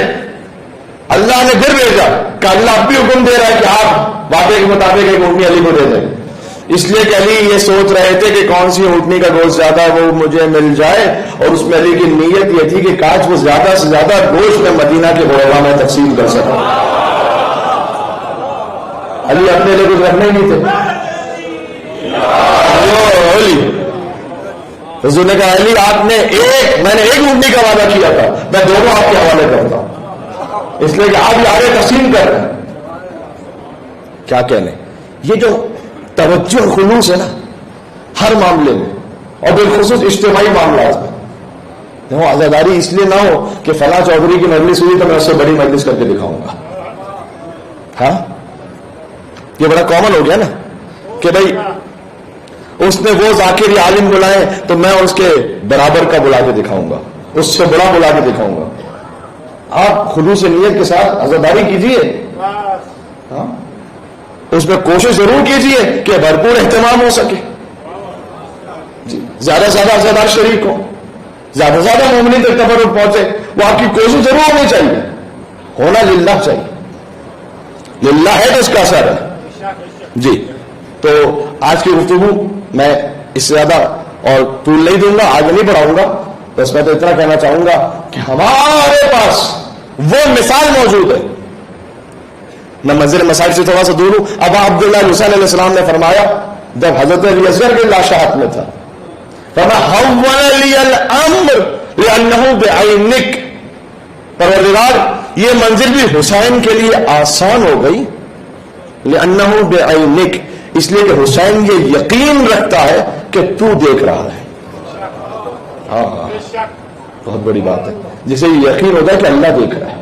اللہ نے پھر بھیجا کہ اللہ اب بھی حکم دے رہا ہے کہ آپ وعدے کے مطابق ایک اونٹنی علی کو دے دیں. اس لیے کہ علی یہ سوچ رہے تھے کہ کون سی اونٹنی کا گوشت زیادہ ہے وہ مجھے مل جائے، اور اس میں علی کی نیت یہ تھی کہ کاش وہ زیادہ سے زیادہ گوشت میں مدینہ کے غربا میں تقسیم کر سکا. علی اپنے لیے کچھ رکھنے نہیں تھے. حضور نے کہا علی میں نے ایک اونٹنی کا وعدہ کیا تھا، میں دونوں آپ کے حوالے کرتا ہوں، اس لیے کہ آپ یہ آگے تقسیم کر رہے ہیں. کیا کہنے، یہ جو توجہ اور خلوص ہے نا ہر معاملے میں، اور بالخصوص اجتماعی معاملات میں. دیکھو عزاداری اس لیے نہ ہو کہ فلاں چودھری کی مجلس ہوئی تو میں اس سے بڑی مجلس کر کے دکھاؤں گا. ہاں یہ بڑا کامن ہو گیا نا کہ بھائی اس نے وہ ذاکر یا عالم بلائے تو میں اس کے برابر کا بلا کے دکھاؤں گا، اس سے بڑا بلا کے دکھاؤں گا. آپ خلوص نیت کے ساتھ عزاداری کیجئے، ہاں اس میں کوشش ضرور کیجئے کہ بھرپور اہتمام ہو سکے، زیادہ سے زیادہ عزادار شریک ہو، زیادہ سے زیادہ مومنین تک تبرک پہنچے. وہ آپ کی کوشش ضرور ہونی چاہیے، ہونا للہ چاہیے، للہ ہے تو اس کا اثر ہے. جی تو آج کی گفتگو میں اس سے زیادہ اور طول نہیں دوں گا، آگے نہیں بڑھاؤں گا. بس میں تو اتنا کہنا چاہوں گا کہ ہمارے پاس وہ مثال موجود ہے. میں منزل مسائل سے تھوڑا سا دور ہوں. ابا عبداللہ حسین علیہ السلام نے فرمایا جب حضرت علی اصغر کے لاشا ہاتھ میں تھا، پروردگار یہ منزل بھی حسین کے لیے آسان ہو گئی، لأنہ بعینک، اس لیے کہ حسین یہ یقین رکھتا ہے کہ تو دیکھ رہا ہے. ہاں بہت بڑی بات ہے جسے یہ یقین ہوتا ہے کہ اللہ دیکھ رہا ہے،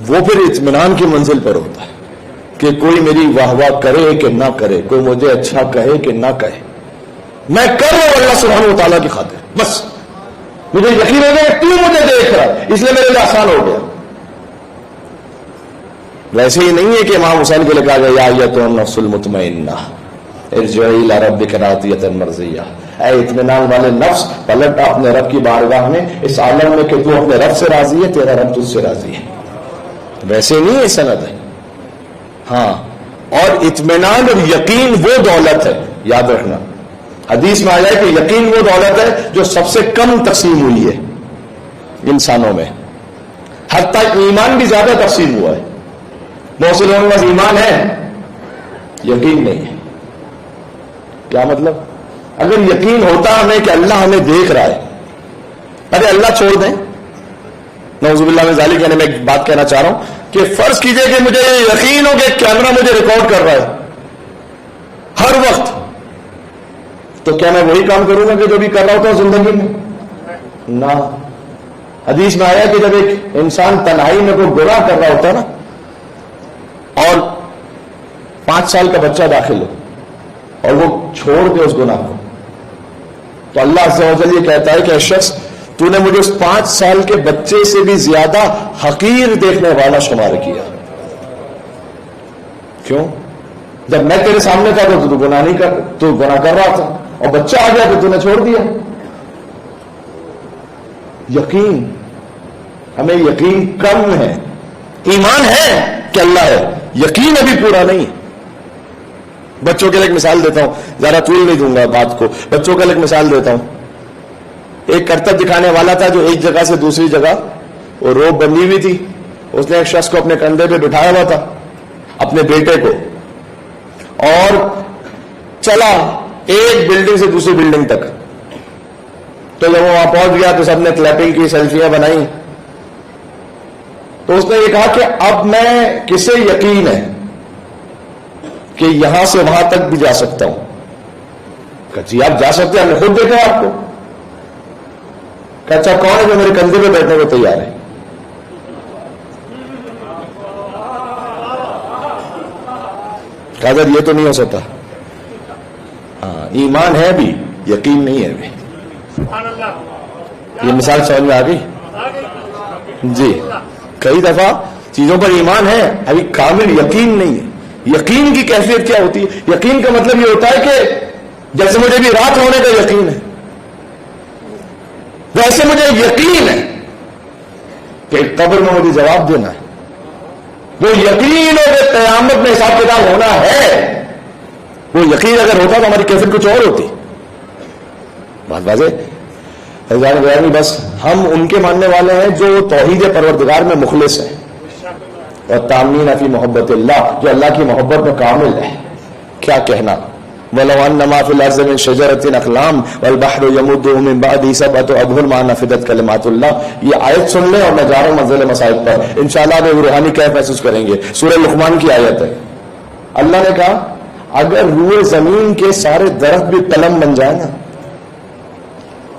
وہ پھر اطمینان کی منزل پر ہوتا ہے کہ کوئی میری واہ واہ کرے کہ نہ کرے، کوئی مجھے اچھا کہے کہ نہ کہے، میں کر رہا ہوں اللہ سبحانہ و تعالیٰ کی خاطر. بس مجھے یقین ہو گیا کہ تو مجھے دیکھ رہا ہے، اس لیے میرے لیے آسان ہو گیا. ویسے ہی نہیں ہے کہ امام حسین کے لیے کہا گیا یا ایتھا النفس المطمئنہ ارجعی الی ربک راضیۃ مرضیہ، اے اطمینان والے نفس پلٹ اپنے رب کی بارگاہ میں اس عالم میں کہ تو اپنے رب سے راضی ہے، تیرا رب تجھ سے راضی ہے. ویسے نہیں ہے سند ہے. ہاں، اور اطمینان اور یقین وہ دولت ہے، یاد رکھنا. حدیث میں آیا ہے کہ یقین وہ دولت ہے جو سب سے کم تقسیم ہوئی ہے انسانوں میں. حتیٰ ایمان بھی زیادہ تقسیم ہوا ہے. بہت سے لوگوں کے پاس ایمان ہے، یقین نہیں ہے. کیا مطلب؟ اگر یقین ہوتا ہمیں کہ اللہ ہمیں دیکھ رہا ہے، ارے اللہ چھوڑ دیں، نعوذ باللہ من ذالک. یعنی میں ایک بات کہنا چاہ رہا ہوں کہ فرض کیجئے کہ مجھے یقین ہو کہ کیمرہ مجھے ریکارڈ کر رہا ہے ہر وقت، تو کیا میں وہی کام کروں گا کہ جو بھی کر رہا ہوتا ہوں زندگی میں؟ نہ. حدیث میں آیا کہ جب ایک انسان تنہائی میں کوئی گناہ کر رہا ہوتا ہے نا، اور 5 سال کا بچہ داخل ہو اور وہ چھوڑ دے اس گناہ کو، تو اللہ عز و جل یہ کہتا ہے کہ اے شخص، تو نے مجھے اس 5 سال کے بچے سے بھی زیادہ حقیر دیکھنے والا شمار کیا. کیوں؟ جب میں تیرے سامنے تھا تو گناہ نہیں کر، تو گناہ کر رہا تھا، اور بچہ آ گیا تو تو نے چھوڑ دیا. یقین، ہمیں یقین کم ہے. ایمان ہے کہ اللہ ہے، یقین ابھی پورا نہیں. بچوں کے لیے ایک مثال دیتا ہوں، ذرا طول نہیں دوں گا بات کو. بچوں کے لیے ایک مثال دیتا ہوں. ایک کرتب دکھانے والا تھا جو ایک جگہ سے دوسری جگہ، وہ روپ بندھی ہوئی تھی، اس نے ایک شخص کو اپنے کندھے پہ بٹھایا ہوا تھا، اپنے بیٹے کو، اور چلا ایک بلڈنگ سے دوسری بلڈنگ تک. تو جب وہ وہاں پہنچ گیا تو سب نے کلیپنگ کی، سیلفیاں بنائی. تو اس نے یہ کہا کہ اب میں کسے یقین ہے کہ یہاں سے وہاں تک بھی جا سکتا ہوں؟ کہ جی آپ جا سکتے ہیں، ہم نے خود دیکھا آپ کو. کہ اچھا کون ہے جو میرے کندھے پہ بیٹھنے کو تیار ہے؟ کہا جب یہ تو نہیں ہو سکتا. ہاں، ایمان ہے بھی، یقین نہیں ہے بھی. یہ مثال سمجھ میں آ گئی؟ جی. کئی دفعہ چیزوں پر ایمان ہے، ابھی کامل یقین نہیں ہے. یقین کی کیفیت کیا ہوتی ہے؟ یقین کا مطلب یہ ہوتا ہے کہ جیسے مجھے بھی رات ہونے کا یقین ہے، ویسے مجھے یقین ہے کہ قبر میں مجھے جواب دینا ہے. وہ یقین ہے کہ قیامت میں حساب کتاب ہونا ہے. وہ یقین اگر ہوتا تو ہماری کیفیت کچھ اور ہوتی. بات واضح؟ بس ہم ان کے ماننے والے ہیں جو توحید پروردگار میں مخلص ہیں، اور تامین فی محبت اللہ، جو اللہ کی محبت میں کامل ہے. کیا کہنا؟ وَلَوْ أَنَّ مَا فِي الْأَرْضِ مِن شَجَرَةٍ أَقْلَامٌ وَالْبَحْرُ يَمُدُّهُ مِن بَعْدِهِ سَبْعَةُ أَبْحُرٍ مَا نَفِدَتْ كَلِمَاتُ اللَّهِ. یہ آیت سن لیں اور میں جا رہا ہوں منزل مصائب پر. انشاءاللہ آپ روحانی کیف محسوس کریں گے. سورہ لقمان کی آیت ہے. اللہ نے کہا اگر روئے زمین کے سارے درخت بھی قلم بن جائے نا،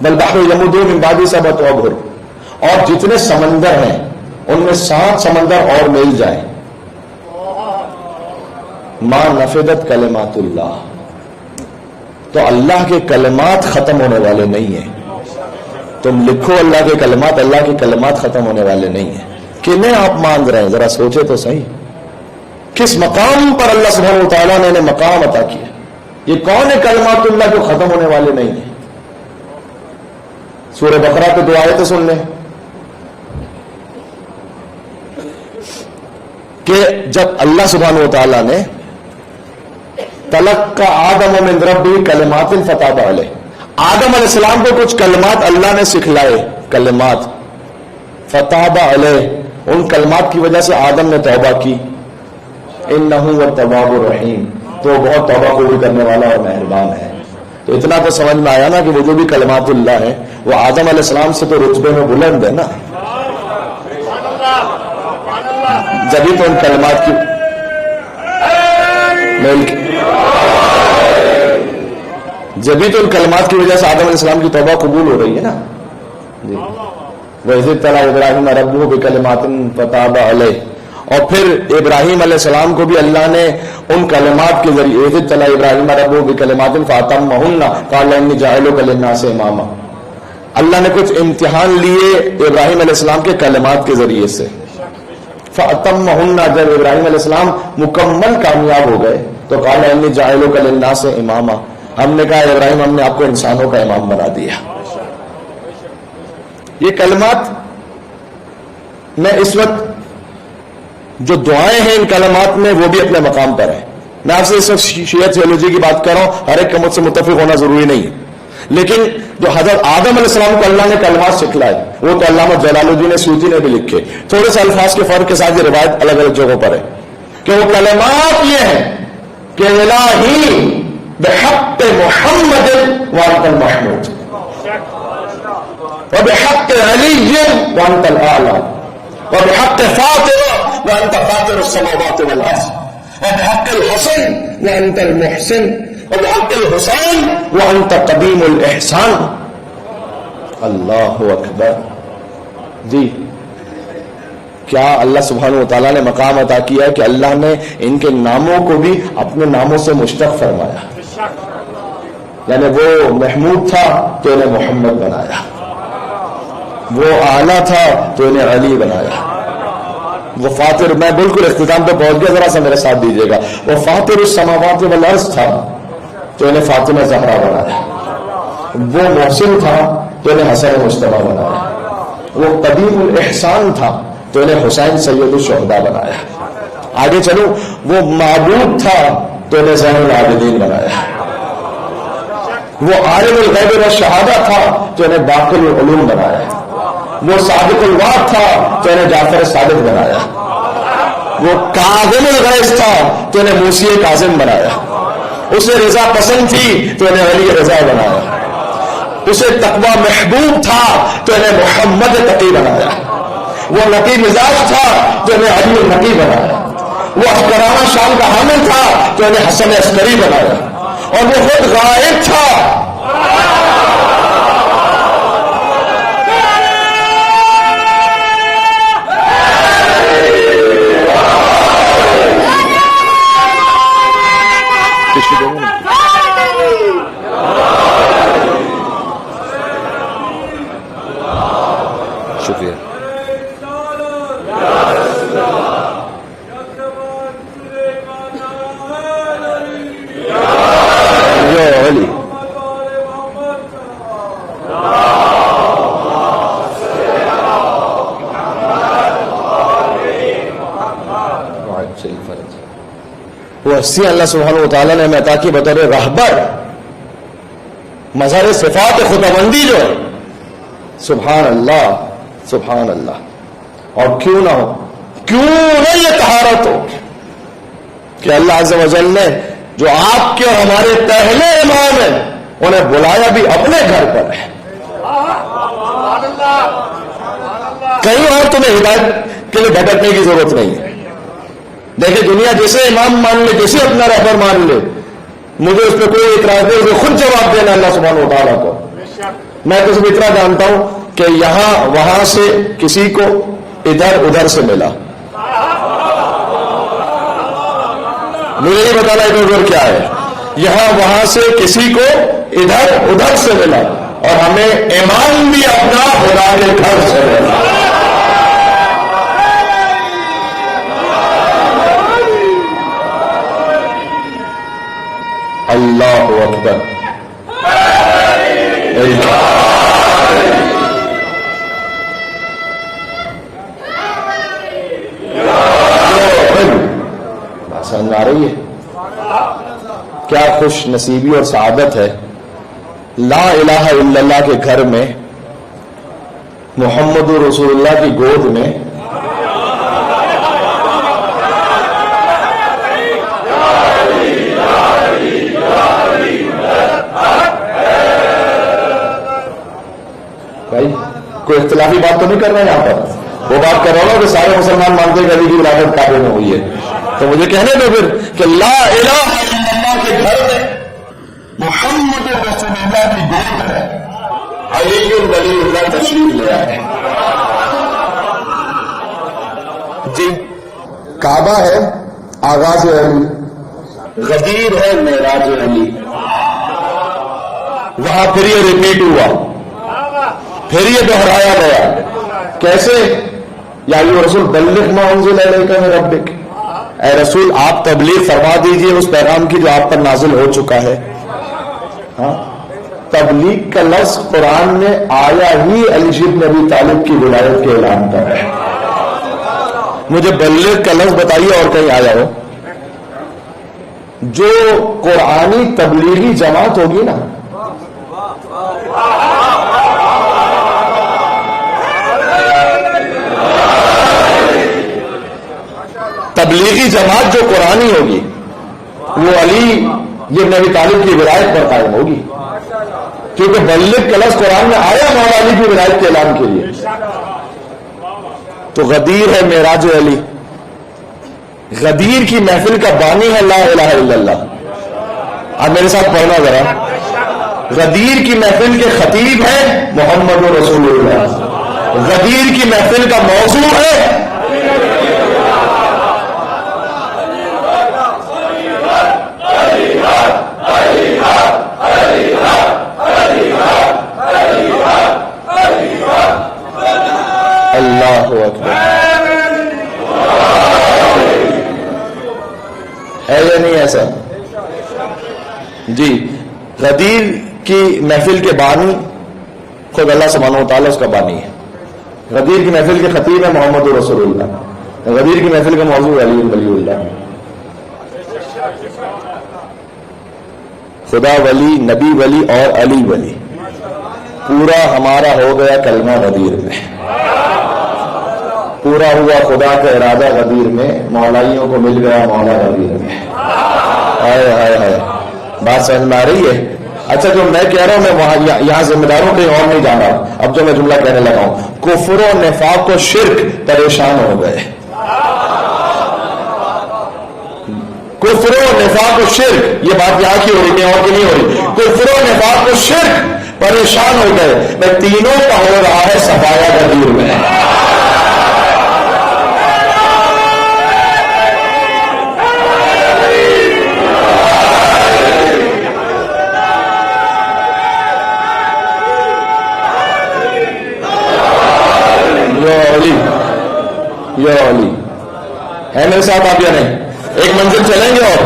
وَالْبَحْرُ يَمُدُّهُ مِن بَعْدِهِ سَبْعَةُ أَبْحُرٍ، اور جتنے سمندر ہیں ان میں 7 سمندر اور مل جائیں، مَا نَفِدَتْ كَلِمَاتُ اللَّهِ، تو اللہ کے کلمات ختم ہونے والے نہیں ہیں. تم لکھو اللہ کے کلمات، اللہ کے کلمات ختم ہونے والے نہیں ہیں. کنہیں آپ مان رہے ہیں؟ ذرا سوچے تو صحیح. کس مقام پر اللہ سبحانہ و تعالیٰ نے انہیں مقام عطا کیا؟ یہ کون ہے کلمات اللہ جو ختم ہونے والے نہیں ہیں؟ سورہ بقرہ کے 2 آیتیں سن لیں کہ جب اللہ سبحانہ و تعالیٰ نے تلقى آدم من ربه کلمات فتاب علیہ، آدم علیہ السلام کو کچھ کلمات اللہ نے سکھلائے، کلمات فتاب علیہ، ان کلمات کی وجہ سے آدم نے توبہ کی. انہ هو التواب الرحیم، تو بہت توبہ قبول کرنے والا اور مہربان ہے. تو اتنا تو سمجھ میں آیا نا کہ وہ جو بھی کلمات اللہ ہے وہ آدم علیہ السلام سے تو رتبے میں بلند ہے نا. جبھی تو ان کلمات کی جبھی تو ان کلمات کی وجہ سے آدم علیہ السلام کی توبہ قبول ہو رہی ہے نا. جی. وَإِذِ ابْتَلَىٰ إِبْرَاهِيمَ رَبُّهُ بِكَلِمَاتٍ فَتَابَ عَلَيْهِ، اور پھر ابراہیم علیہ السلام کو بھی اللہ نے ان کلمات کے ذریعے وَإِذِ ابْتَلَىٰ إِبْرَاهِيمَ رَبُّهُ بِكَلِمَاتٍ فَأَتَمَّهُنَّ قَالَ إِنِّي جَاعِلُكَ لِلنَّاسِ إِمَامًا. اللہ نے کچھ امتحان لیے ابراہیم علیہ السلام کے کلمات کے ذریعے سے. فَأَتَمَّهُنَّ، جب ابراہیم علیہ السلام مکمل کامیاب ہو گئے تو قال انی جاعلک للناس اماما، ہم نے کہا ابراہیم ہم نے آپ کو انسانوں کا امام بنا دیا. یہ کلمات میں اس وقت جو دعائیں ہیں ان کلمات میں وہ بھی اپنے مقام پر ہیں. میں آپ سے اس وقت شیعہ تھیولوجی کی بات کر رہا ہوں, ہر ایک کا مجھ سے متفق ہونا ضروری نہیں ہے, لیکن جو حضرت آدم علیہ السلام کو اللہ نے کلمات سکھلائے وہ تو علامہ جلال الدین سیوطی نے بھی لکھے. تھوڑے سے الفاظ کے فرق کے ساتھ یہ روایت الگ الگ جگہوں پر ہے کہ وہ کلمات یہ ہیں کہ الہی بحق محمد وانت المحمود وبحق علی وانت الاعلی وبحق فاطمہ وانت فاطر السماوات والارض وبحق الحسن وانت المحسن وبحق الحسین وانت قدیم الاحسان. اللہ اکبر. جی کیا اللہ سبحانہ و تعالیٰ نے مقام عطا کیا ہے کہ اللہ نے ان کے ناموں کو بھی اپنے ناموں سے مشتق فرمایا. یعنی وہ محمود تھا تو انہیں محمد بنایا, وہ اعلیٰ تھا تو انہیں علی بنایا, وہ فاطر, میں بالکل اختتام پہ پہنچ گیا, ذرا سا میرے ساتھ دیجیے گا, وہ فاطر السماوات والارض تھا تو انہیں فاطمہ زہرا بنایا, وہ محسن تھا تو انہیں حسن مجتبیٰ بنایا, وہ قدیم الاحسان تھا تو انہیں حسین سید الشہداء بنایا. آگے چلو, وہ معبود تھا تو انہیں زین العابدین بنایا, وہ عالم الغیب والشہادہ تھا تو انہیں باقر العلوم بنایا, وہ صادق الوعد تھا تو انہیں جعفر صادق بنایا, وہ کاظم الغیظ تھا تو انہیں موسی کاظم بنایا, اسے رضا پسند تھی تو انہیں علی رضا بنایا, اسے تقوی محبوب تھا تو انہیں محمد تقی بنایا, وہ نقی مزاج تھا تو انہیں علی النقی بنایا, وہ عسکرانہ شان کا حامل تھا تو انہیں حسن عسکری بنایا, اور وہ خود غائب تھا شکریہ. علی وہ حصی اللہ سبحانہ و تعالیٰ نے ہمیں عطا کی بطور رہبر, مظہر صفات خداوندی جو ہے. سبحان اللہ سبحان اللہ. اور کیوں نہ ہو, کیوں نہ یہ طہارت ہو کہ اللہ عز و جل نے جو آپ کے اور ہمارے پہلے امام ہیں انہیں بلایا بھی اپنے گھر پر ہے. کہیں اور تمہیں ہدایت کے لیے بھٹکنے کی ضرورت نہیں ہے. دیکھیں دنیا جیسے امام مان لے, جیسے اپنا رہبر مان لے, مجھے اس پہ کوئی اعتراض نہیں, اسے خود جواب دینا اللہ سبحانہ و تعالیٰ کو. میں تو صرف اتنا جانتا ہوں کہ یہاں وہاں سے کسی کو ادھر ادھر سے ملا, مجھے نہیں بتانا ادھر ادھر کیا ہے, یہاں وہاں سے کسی کو ادھر ادھر سے ملا, اور ہمیں ایمان بھی اپنا خدا کے گھر سے ملا. اللہ اکبر. سمجھ آ رہی ہے کیا خوش نصیبی اور سعادت ہے لا الہ الا اللہ کے گھر میں, محمد رسول اللہ کی گود میں بھائی کوئی اختلافی بات تو نہیں کر رہے ہیں یہاں پر, وہ بات کر رہا ہوں کہ سارے مسلمان مانتے ہیں کہ علی کی ولادت کعبے میں ہوئی ہے, تو مجھے کہنے دو پھر کہ لا الہ الا اللہ کے گھر میں محمد رسول اللہ کی گود ہے, علی ولی اللہ تشریف لے آئے. جی کعبہ ہے آغاز علی, غدیر ہے معراج علی, وہاں پھر یہ ریپیٹ ہوا, پھر یہ دہرایا گیا. کیسے؟ یا رسول بلغ ما انزل الیک من ربک, اے رسول آپ تبلیغ فرما دیجئے اس پیغام کی جو آپ پر نازل ہو چکا ہے. ہاں تبلیغ کا لفظ قرآن میں آیا ہی علی بن ابی طالب کی ولایت کے اعلان پر ہے. مجھے بلغ کا لفظ بتائیے اور کہیں آیا ہو. جو قرآنی تبلیغی جماعت ہوگی نا، تبلیغی جماعت جو قرآنی ہوگی وہ علی بن ابی طالب کی ولایت پر قائم ہوگی، کیونکہ بلغ کا لفظ قرآن میں آیا مولا علی کی ولایت کے اعلان کے لیے. تو غدیر ہے معراج علی، غدیر کی محفل کا بانی ہے لا الہ الا اللہ. آپ میرے ساتھ پڑھنا ذرا. غدیر کی محفل کے خطیب ہے محمد رسول اللہ، غدیر کی محفل کا موضوع ہے اللہ اکبر. ہے یا نہیں ایسا؟ جی غدیر کی محفل کے بانی خود اللہ سبحانہ و تعالیٰ اس کا بانی ہے. غدیر کی محفل کے خطیب ہے محمد رسول اللہ، غدیر کی محفل کا موضوع علی ولی اللہ. خدا ولی، نبی ولی اور علی ولی، پورا ہمارا ہو گیا کلمہ غدیر میں. پورا ہوا خدا کا ارادہ غدیر میں، مولائیوں کو مل گیا مولا غدیر میں. ہائے ہائے ہائے، بات سمجھ میں آ رہی ہے؟ اچھا جو میں کہہ رہا ہوں، میں وہاں یہاں ذمہ داروں کہیں اور نہیں جا رہا. اب جو میں جملہ کہنے لگا ہوں، کفر و نفاق و شرک پریشان ہو گئے. کفر و نفاق و شرک، یہ بات یہاں کی ہو رہی ہے اور کی نہیں ہو رہی. کفر و نفاق و شرک پریشان ہو گئے. میں تینوں کا ہو رہا ہے صفایا غدیر میں. یا علی ہے میرے ساتھ آپ یا نہیں؟ ایک منزل چلیں گے اور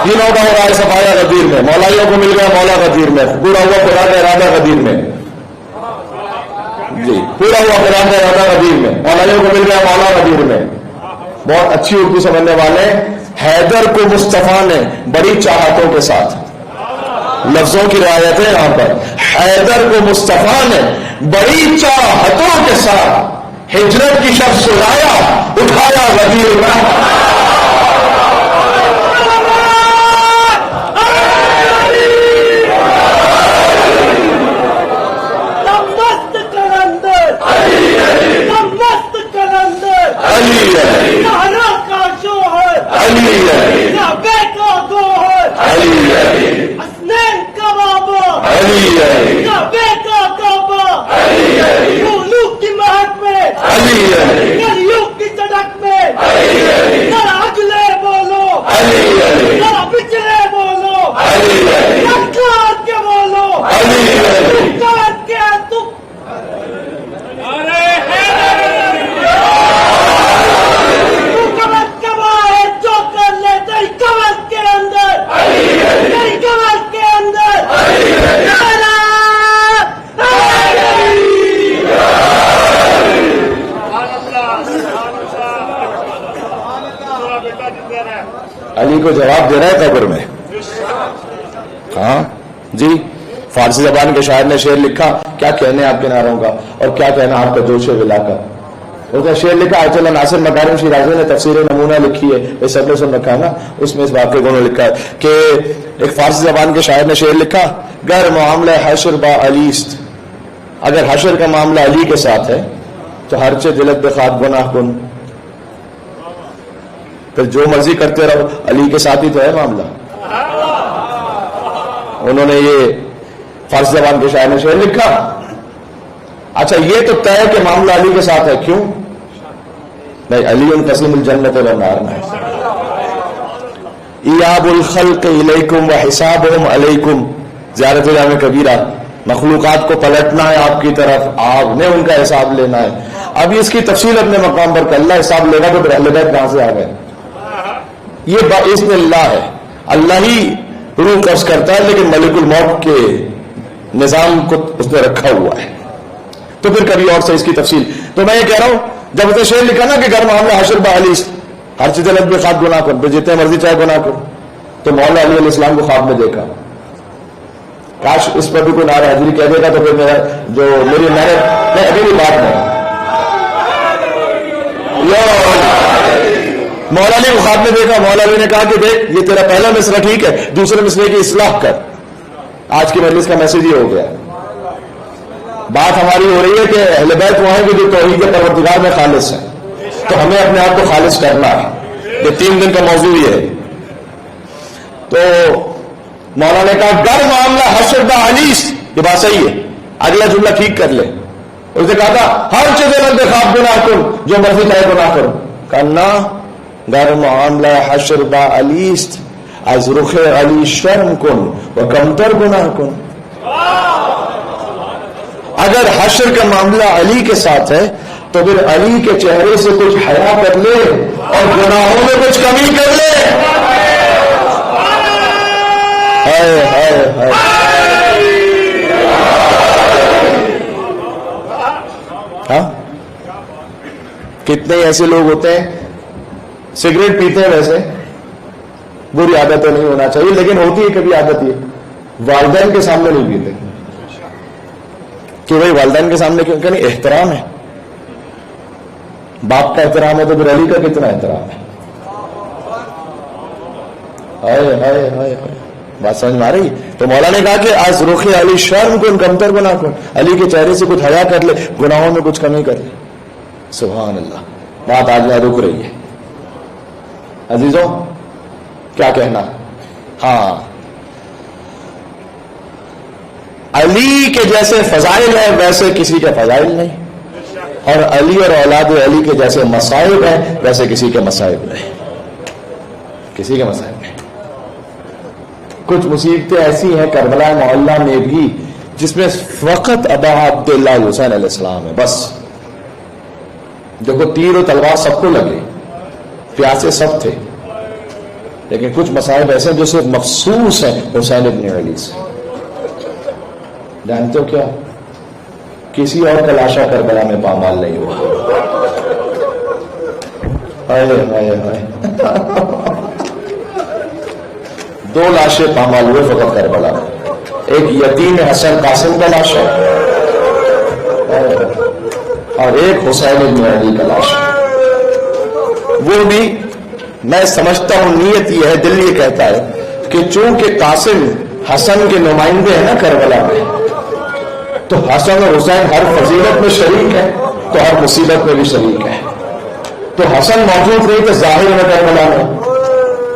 تینوں کا ہو رہا ہے صفایا غدیر میں. مولائیوں کو مل گیا مولا غدیر میں، پورا ہوا خدا کا ارادہ غدیر میں. جی پورا ہوا خدا کا ارادہ غدیر میں، مولائیوں کو مل گیا مولا غدیر میں. بہت اچھی اردو سمجھنے والے. حیدر کو مصطفیٰ نے بڑی چاہتوں کے ساتھ، لفظوں کی رعایت ہے یہاں پر، حیدر کو مصطفیٰ نے بڑی چاہتوں کے ساتھ ہجرت کی شب سلایا، اٹھایا غدیر میں. علی کو جواب دے رہا ہے قبر میں. ہاں جی فارسی زبان کے شاعر نے شعر لکھا، کیا کہنے آپ کے نعروں کا اور کیا کہنا آپ کا جوش ولا کا. اس نے شعر لکھا، آیت اللہ ناصر مکارم شیرازی نے تفسیر نمونہ لکھی ہے، یہ سب نے سن رکھا ہے نا، اس میں اس واقعے کو لکھا ہے کہ ایک فارسی زبان کے شاعر نے شعر لکھا، گر معاملہ حشر با علیست، اگر حشر کا معاملہ علی کے ساتھ ہے تو ہرچے دلت بخواد گناہ کن، پھر جو مرضی کرتے رہو، علی کے ساتھ ہی تو ہے معاملہ. انہوں نے یہ فارسی زبان کے شاعر نے شعر لکھا. اچھا یہ تو طے کہ معاملہ علی کے ساتھ ہے، کیوں بھائی؟ علی قسیم الجنت والنار میں ایاب الخلق الیکم وحسابہم علیکم، زیارت جامع کبیرہ، مخلوقات کو پلٹنا ہے آپ کی طرف، آپ نے ان کا حساب لینا ہے. اب اس کی تفصیل اپنے مقام پر کہ اللہ حساب لے گا تو پھر اہل بیت کہاں سے آ گئے؟ یہ باذن اللہ ہے، اللہ ہی روح قبض کرتا ہے لیکن ملک الموت کے نظام کو اس نے رکھا ہوا ہے. تو پھر کبھی اور سے اس کی تفصیل. تو میں یہ کہہ رہا ہوں جب اسے شعر لکھا نا کہ گھر معاملہ حشر بعلیس ہر چیز الگ بھی خواب گناہ کر جتنے مرضی چاہے گناہ کرو, تو مولا علی علیہ السلام کو خواب میں دیکھا. کاش اس پر بھی کوئی نعرہ حاضری کہہ دے گا تو پھر میرا جو میری محنت اگلی بات نہیں. مولا علی کو خواب میں دیکھا. مولا علی نے کہا کہ دیکھ یہ تیرا پہلا مصرع ٹھیک ہے, دوسرے مصرع کی اصلاح کر. آج کی مجلس کا میسج یہ ہو گیا. بات ہماری ہو رہی ہے کہ اہل بیت وہ ہیں کہ جو توحید پروردگار میں خالص ہیں, تو ہمیں اپنے آپ کو خالص کرنا ہے. یہ 3 دن کا موضوع یہ ہے. تو مولانا نے کہا گر معاملہ حشر بعلیس, یہ بات صحیح ہے, اگلا جملہ ٹھیک کر لے. اس نے کہا تھا ہر چیز الگ خواب گناہ کن جو مرضی چاہے گناہ کرو. کہنا گر معاملہ حشر بعلیس از رخ علی شرم کن و کمتر گناہ کن. اگر حشر کا معاملہ علی کے ساتھ ہے تو پھر علی کے چہرے سے کچھ حیا کر لے اور گناہوں میں کچھ کمی کر لے. ہائے ہائے ہائے. ہاں کتنے ایسے لوگ ہوتے ہیں سگریٹ پیتے ہیں, ویسے بری عادت تو نہیں ہونا چاہیے لیکن ہوتی ہے کبھی عادت یہ, والدین کے سامنے نہیں پیتے کہ بھائی والدین کے سامنے کیوں کہ نہیں احترام ہے. باپ کا احترام ہے تو پھر علی کا کتنا احترام ہے. ہائے ہائے ہائے, بات سمجھ میں آ رہی. تو مولانا نے کہا کہ آج رخ علی شرم کن کمتر گناہ کن, علی کے چہرے سے کچھ حیا کر لے, گناہوں میں کچھ کمی کر لے. سبحان اللہ. بات آج میں رک رہی ہے. عزیزوں کیا کہنا. ہاں علی کے جیسے فضائل ہیں ویسے کسی کے فضائل نہیں, اور علی اور اولاد علی کے جیسے مصائب ہیں ویسے کسی کے مصائب نہیں. کسی کے مصائب نہیں. کچھ مصیبتیں ایسی ہیں کربلا محلہ میں بھی جس میں فقط ابا عبداللہ حسین علیہ السلام ہے بس. دیکھو تیر و تلوار سب کو لگے, پیاسے سب تھے, لیکن کچھ مصائب ایسے جو صرف مخصوص ہیں حسین ابن علی سے. جانتے ہو کیا, کسی اور کا لاشا کربلا میں پامال نہیں ہوا. ہائے ہائے ہائے. 2 لاشیں پامال ہوئے فقط کربلا میں. ایک یتیم حسن قاسم کا لاشا اور ایک حسین ابن علی کا لاشا. وہ بھی میں سمجھتا ہوں نیت یہ ہے, دل یہ کہتا ہے کہ چونکہ قاسم حسن کے نمائندے ہیں نا کربلا میں, تو حسن اور حسین ہر فضیلت میں شریک ہے تو ہر مصیبت میں بھی شریک ہے. تو حسن موجود نہیں تو ظاہر میں کربلا میں,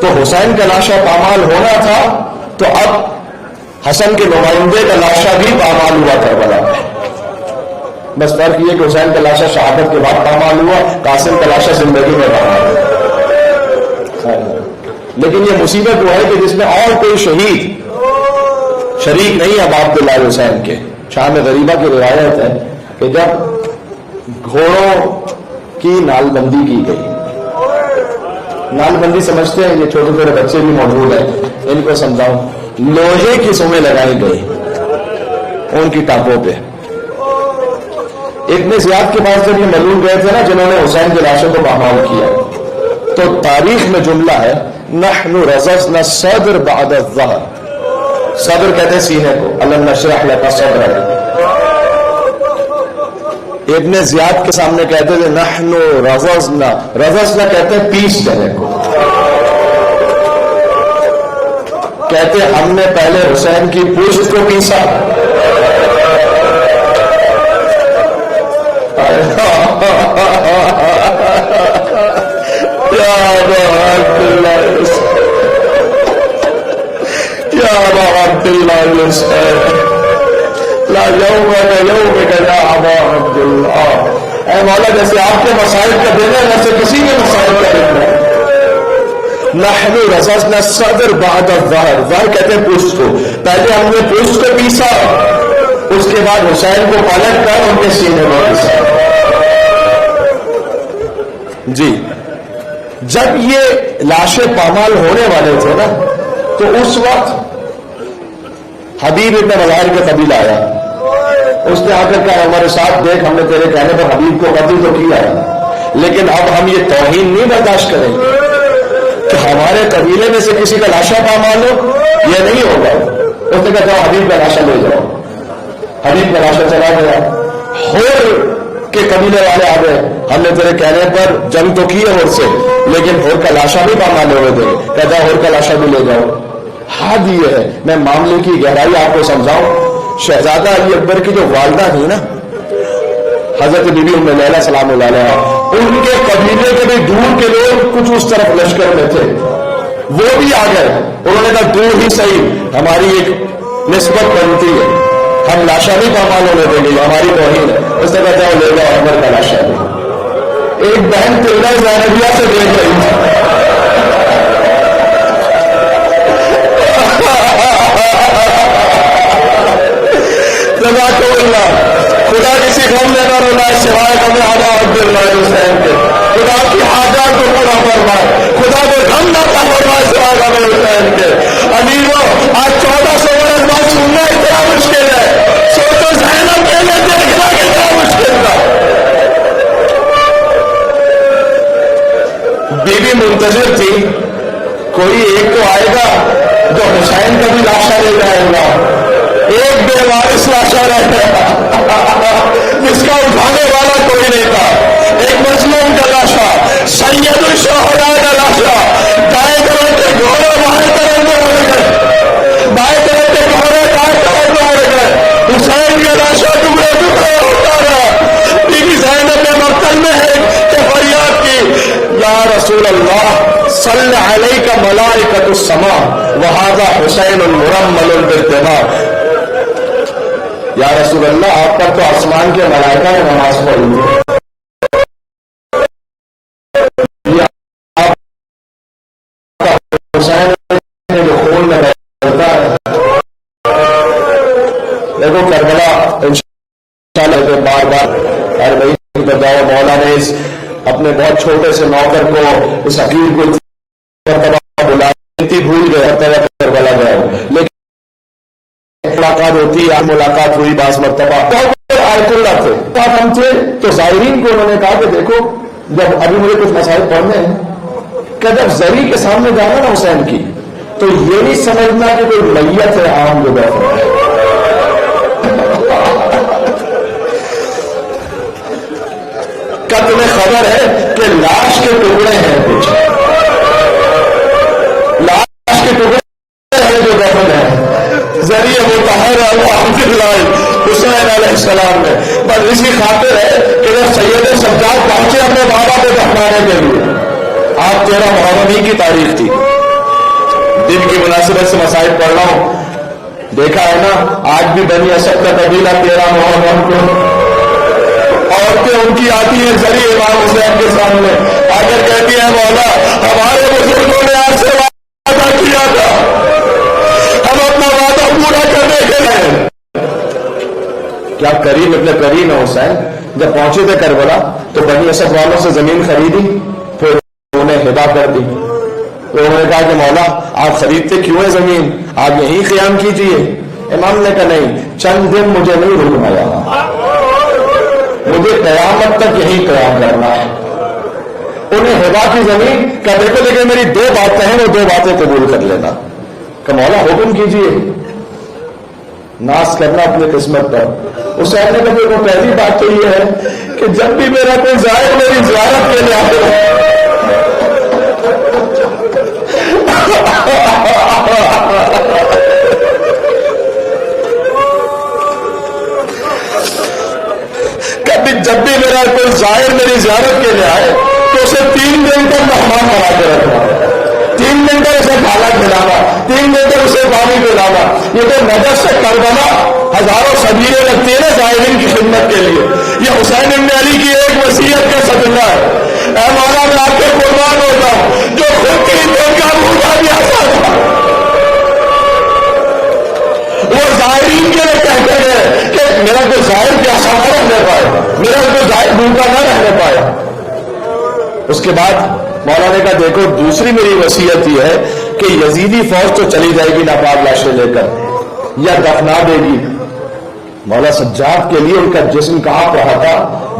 تو حسین کا لاشا پامال ہونا تھا, تو اب حسن کے نمائندے کا لاشا بھی پامال ہوا کربلا میں. بس فرق یہ کہ حسین کا لاشا شہادت کے بعد پامال ہوا, قاسم کا لاشا زندگی میں پامال ہوا. لیکن یہ مصیبت وہ ہے کہ جس میں اور کوئی شہید شریک نہیں ہے اب عبداللہ حسین کے. شام غریبہ کی روایت ہے کہ جب گھوڑوں کی نال بندی کی گئی, نال بندی سمجھتے ہیں, یہ چھوٹے چھوٹے بچے بھی موجود ہیں, ان کو سمجھاؤں, لوہے کی سومیں لگائی گئی ان کی ٹانپوں پہ. ابن زیاد کے پاس جب یہ ملعون گئے تھے نا جنہوں نے حسین کے لاشوں کو پامال کیا, تو تاریخ میں جملہ ہے نحن رززنا الصدر بعد الظہر. صدر کہتے ہیں سینے کو, الم نشرح لک صدرک. ابن زیاد کے سامنے کہتے تھے نحن رززنا, رززنا کہتے ہیں پیس دینے کو. کہتے ہم نے پہلے حسین کی پشت کو پیسا. اے مولا جیسے آپ کے مسائل کا دن ہے ویسے کسی کے مسائل کا دن ہے. نحن رززنا الصدر بعد الظہر, ظہر کہتے ہیں پشت کو, پہلے ہم نے پشت کو پیسا, اس کے بعد حسین کو پلٹ کر ان کے سینے میں پیسا. جی جب یہ لاشیں پامال ہونے والے تھے نا, تو اس وقت حبیب ابن مظاہر کا قبیلہ آیا، اس نے آ کر کہا ہمارے ساتھ دیکھ ہم نے تیرے کہنے پر حبیب کو قتل تو کیا لیکن اب ہم یہ توہین نہیں برداشت کریں گے کہ ہمارے قبیلے میں سے کسی کا لاشا پامال ہو، یہ نہیں ہوگا۔ اس نے کہا جاؤ حبیب کا لاشا لے جاؤ۔ حبیب کا لاشا چلا گیا، ہور کے قبیلے والے آ گئے، ہم نے تیرے کہنے پر جنگ تو کی ہے ہور سے لیکن ہور کا لاشا بھی پامال ہوئے تھے، کہتا ہور کا لاشا بھی لے جاؤ۔ حد یہ ہے، میں معاملے کی گہرائی آپ کو سمجھاؤں۔ شہزادہ علی اکبر کی جو والدہ تھی نا حضرت بی بی ام لیلہ سلام اللہ علیہا، ان کے قبیلے کے بھی دور کے لوگ کچھ اس طرف لشکر میں تھے، وہ بھی آ گئے۔ انہوں نے کہا دور ہی صحیح، ہماری ایک نسبت بنتی ہے، ہم لاشا بھی پامال ہونے دیں گے، ہماری توہین ہے۔ اس نے کہا جاؤ لے جاؤ اکبر کا لاشا بھی۔ ایک بہن تیرہ زینبیہ سے دیکھ رہی تھی، خدا کسی غم میں نہ رونا سوائے غم آدھا عبداللہ حسین کے، خدا کی حاجات کو پورا فرمائے، خدا کو غم نہ فرمائے سوائے غم حسین کے۔ امیروں آج 1400 برس بعد سننا اتنا مشکل ہے، سوچو زینب پہلے دیکھنا کتنا مشکل تھا۔ بی بی منتظر تھی کوئی ایک تو آئے گا جو حسین کا بھی لاشا لے جائے گا، ایک بے وارث لاشا رہ گیا جس کا اٹھانے والا کوئی نہیں تھا، ایک مظلوم کا لاشا، سید الشہداء کا لاشا، دائیں طرف کے گھوڑے بائیں طرف میں اڑ گئے، بائیں طرف کے گھوڑے دائیں طرف میں اڑ گئے، حسین کا لاشا ٹکڑے ٹکڑے ہوتا رہا۔ بی بی زینب نے مقتل میں ہے کہ فریاد کی یا رسول اللہ صلی علیک ملائکۃ السماء وہذا حسین مرمل بالدماء، یا رسول اللہ آپ پر تو آسمان کے ملائکہ نے نماز پڑھی ہے، حسین جو خون میں بہتا ہے۔ دیکھو کربلا انشاءاللہ بار بار ہر بھائی بتاؤ، مولا نے اس اپنے بہت چھوٹے سے نوکر کو اس حقیر کو بلا بھول گئے کربلا گئے، لیکن ملاقات ہوتی ہے، ملاقات ہوئی بعض مرتبہ۔ آیت اللہ تھے ہم تھے تو ظاہرین کو انہوں نے کہا کہ دیکھو جب ابھی مجھے کچھ مسائل پڑھنے ہیں کہ جب زری کے سامنے جانا نا حسین کی تو یہ نہیں سمجھنا کہ کوئی میت ہے عام جو بیٹھ رہا ہے، تمہیں خبر ہے کہ لاش کے ٹکڑے ہیں، کچھ لاش کے ٹکڑے ہیں جو دفن ہے، ذریعہ مطہر الحمدللہ حسین علیہ السلام نے، بس اسی خاطر ہے کہ جب سید سجاد پہنچے اپنے بابا کو دفنانے کے لیے، آج 13 محرم ہی کی تاریخ تھی، دن کی مناسبت سے مسائل پڑھ رہا ہوں، دیکھا ہے نا آج بھی بنی اسد کا قبیلہ 13 محرم کو عورتیں ان کی آتی ہیں ذریعہ امام حسین کے سامنے آ کر کہتی ہیں مولا ہمارے بزرگوں نے آپ سے وعدہ کیا تھا، ہم اپنا وعدہ پورا کرنے کے لیے۔ کیا کریم ابن کریم ہے حسین، جب پہنچے تھے کربلا تو بنی اسد والوں سے زمین خریدی، پھر انہوں نے ہدا کر دی، تو انہوں نے کہا کہ مولا آپ خریدتے کیوں ہے زمین، آپ یہیں قیام کیجیے۔ امام نے کہا نہیں، چند دن مجھے نہیں رکنا یہاں، مجھے قیامت تک یہی قیام کرنا ہے۔ انہیں ہدا کی زمین کا دیکھو، لیکن میری 2 باتیں ہیں، وہ 2 باتیں قبول کر لینا۔ کہ مولا حکم کیجئے، ناز کرنا اپنی قسمت پر۔ حسین نے کہا دیکھو پہلی بات تو یہ ہے کہ جب بھی میرا کوئی زائر میری زیارت کے لیے آتے جب بھی میرا کوئی زائر میری زیارت کے لیے آئے تو اسے 3 دن تک مہمان بنا کے رکھنا، 3 دن تک اسے کھانا کھلانا، 3 دن تک اسے پانی پلانا۔ یہ تو نجف سے کربلا ہزاروں صدییں لگتی ہیں نا زائرین کی خدمت کے لیے، یہ حسین ابن علی کی ایک وصیت کا صدقہ ہے۔ اے مولا میں آپ کے قربان ہوتا ہوں جو خود 3 دن کا بھوکا بھی ایسا تھا، وہ زائرین کے لیے کہتے ہیں کہ میرا کوئی زائر پیاسا نہ رہنے پائے، میرا کوئی زائر بھوکا نہ رہنے پائے۔ اس کے بعد مولا نے کہا دیکھو دوسری میری وصیت یہ ہے کہ یزیدی فوج تو چلی جائے گی ناپاک لاشیں لے کر، یا دفنا دے گی؟ مولا سجاد کے لیے ان کا جسم کہاں رہا تھا؟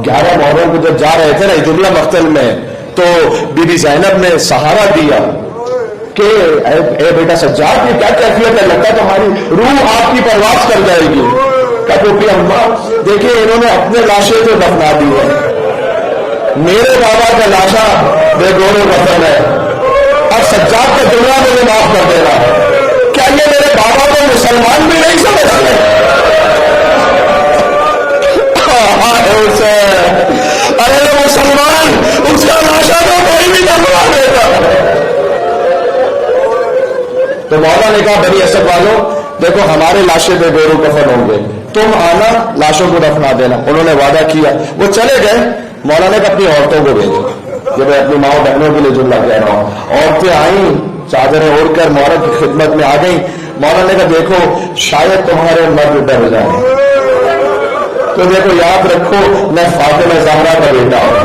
11 محرم کو جب جا رہے تھے نا جملہ مقتل میں، تو بی بی زینب نے سہارا دیا کہ اے بیٹا سجاد یہ کیا کیفیت ہے، لگتا ہے تمہاری روح آپ کی پرواز کر جائے گی۔ کہ اماں دیکھیں انہوں نے اپنے لاشیں تو دفنا دی ہے، میرے بابا کا لاشا بے گور و کفن ہے، اور سجاد کا جملہ مجھے معاف کر دے رہا ہے، کیا یہ میرے بابا کو مسلمان بھی نہیں سمجھتے؟ ارے وہ مسلمان اس کا لاشا تو کوئی بھی دفنا دیتا۔ تو مولا نے کہا بنی اسد والوں دیکھو ہمارے لاشیں بے گور و کفن ہوں گے، تم آنا لاشوں کو دفنا دینا۔ انہوں نے وعدہ کیا، وہ چلے گئے۔ مولا نے کہا اپنی عورتوں کو بھیجو، جب میں اپنی ماں بہنوں کے لیے جملہ کہہ رہا ہوں۔ عورتیں آئیں چادریں اوڑھ کر مولا کی خدمت میں آ گئیں۔ مولا نے کہا دیکھو شاید تمہارے مرد ڈر جائیں، تو دیکھو یاد رکھو میں فاطمہ زہرا کا بیٹا ہوں،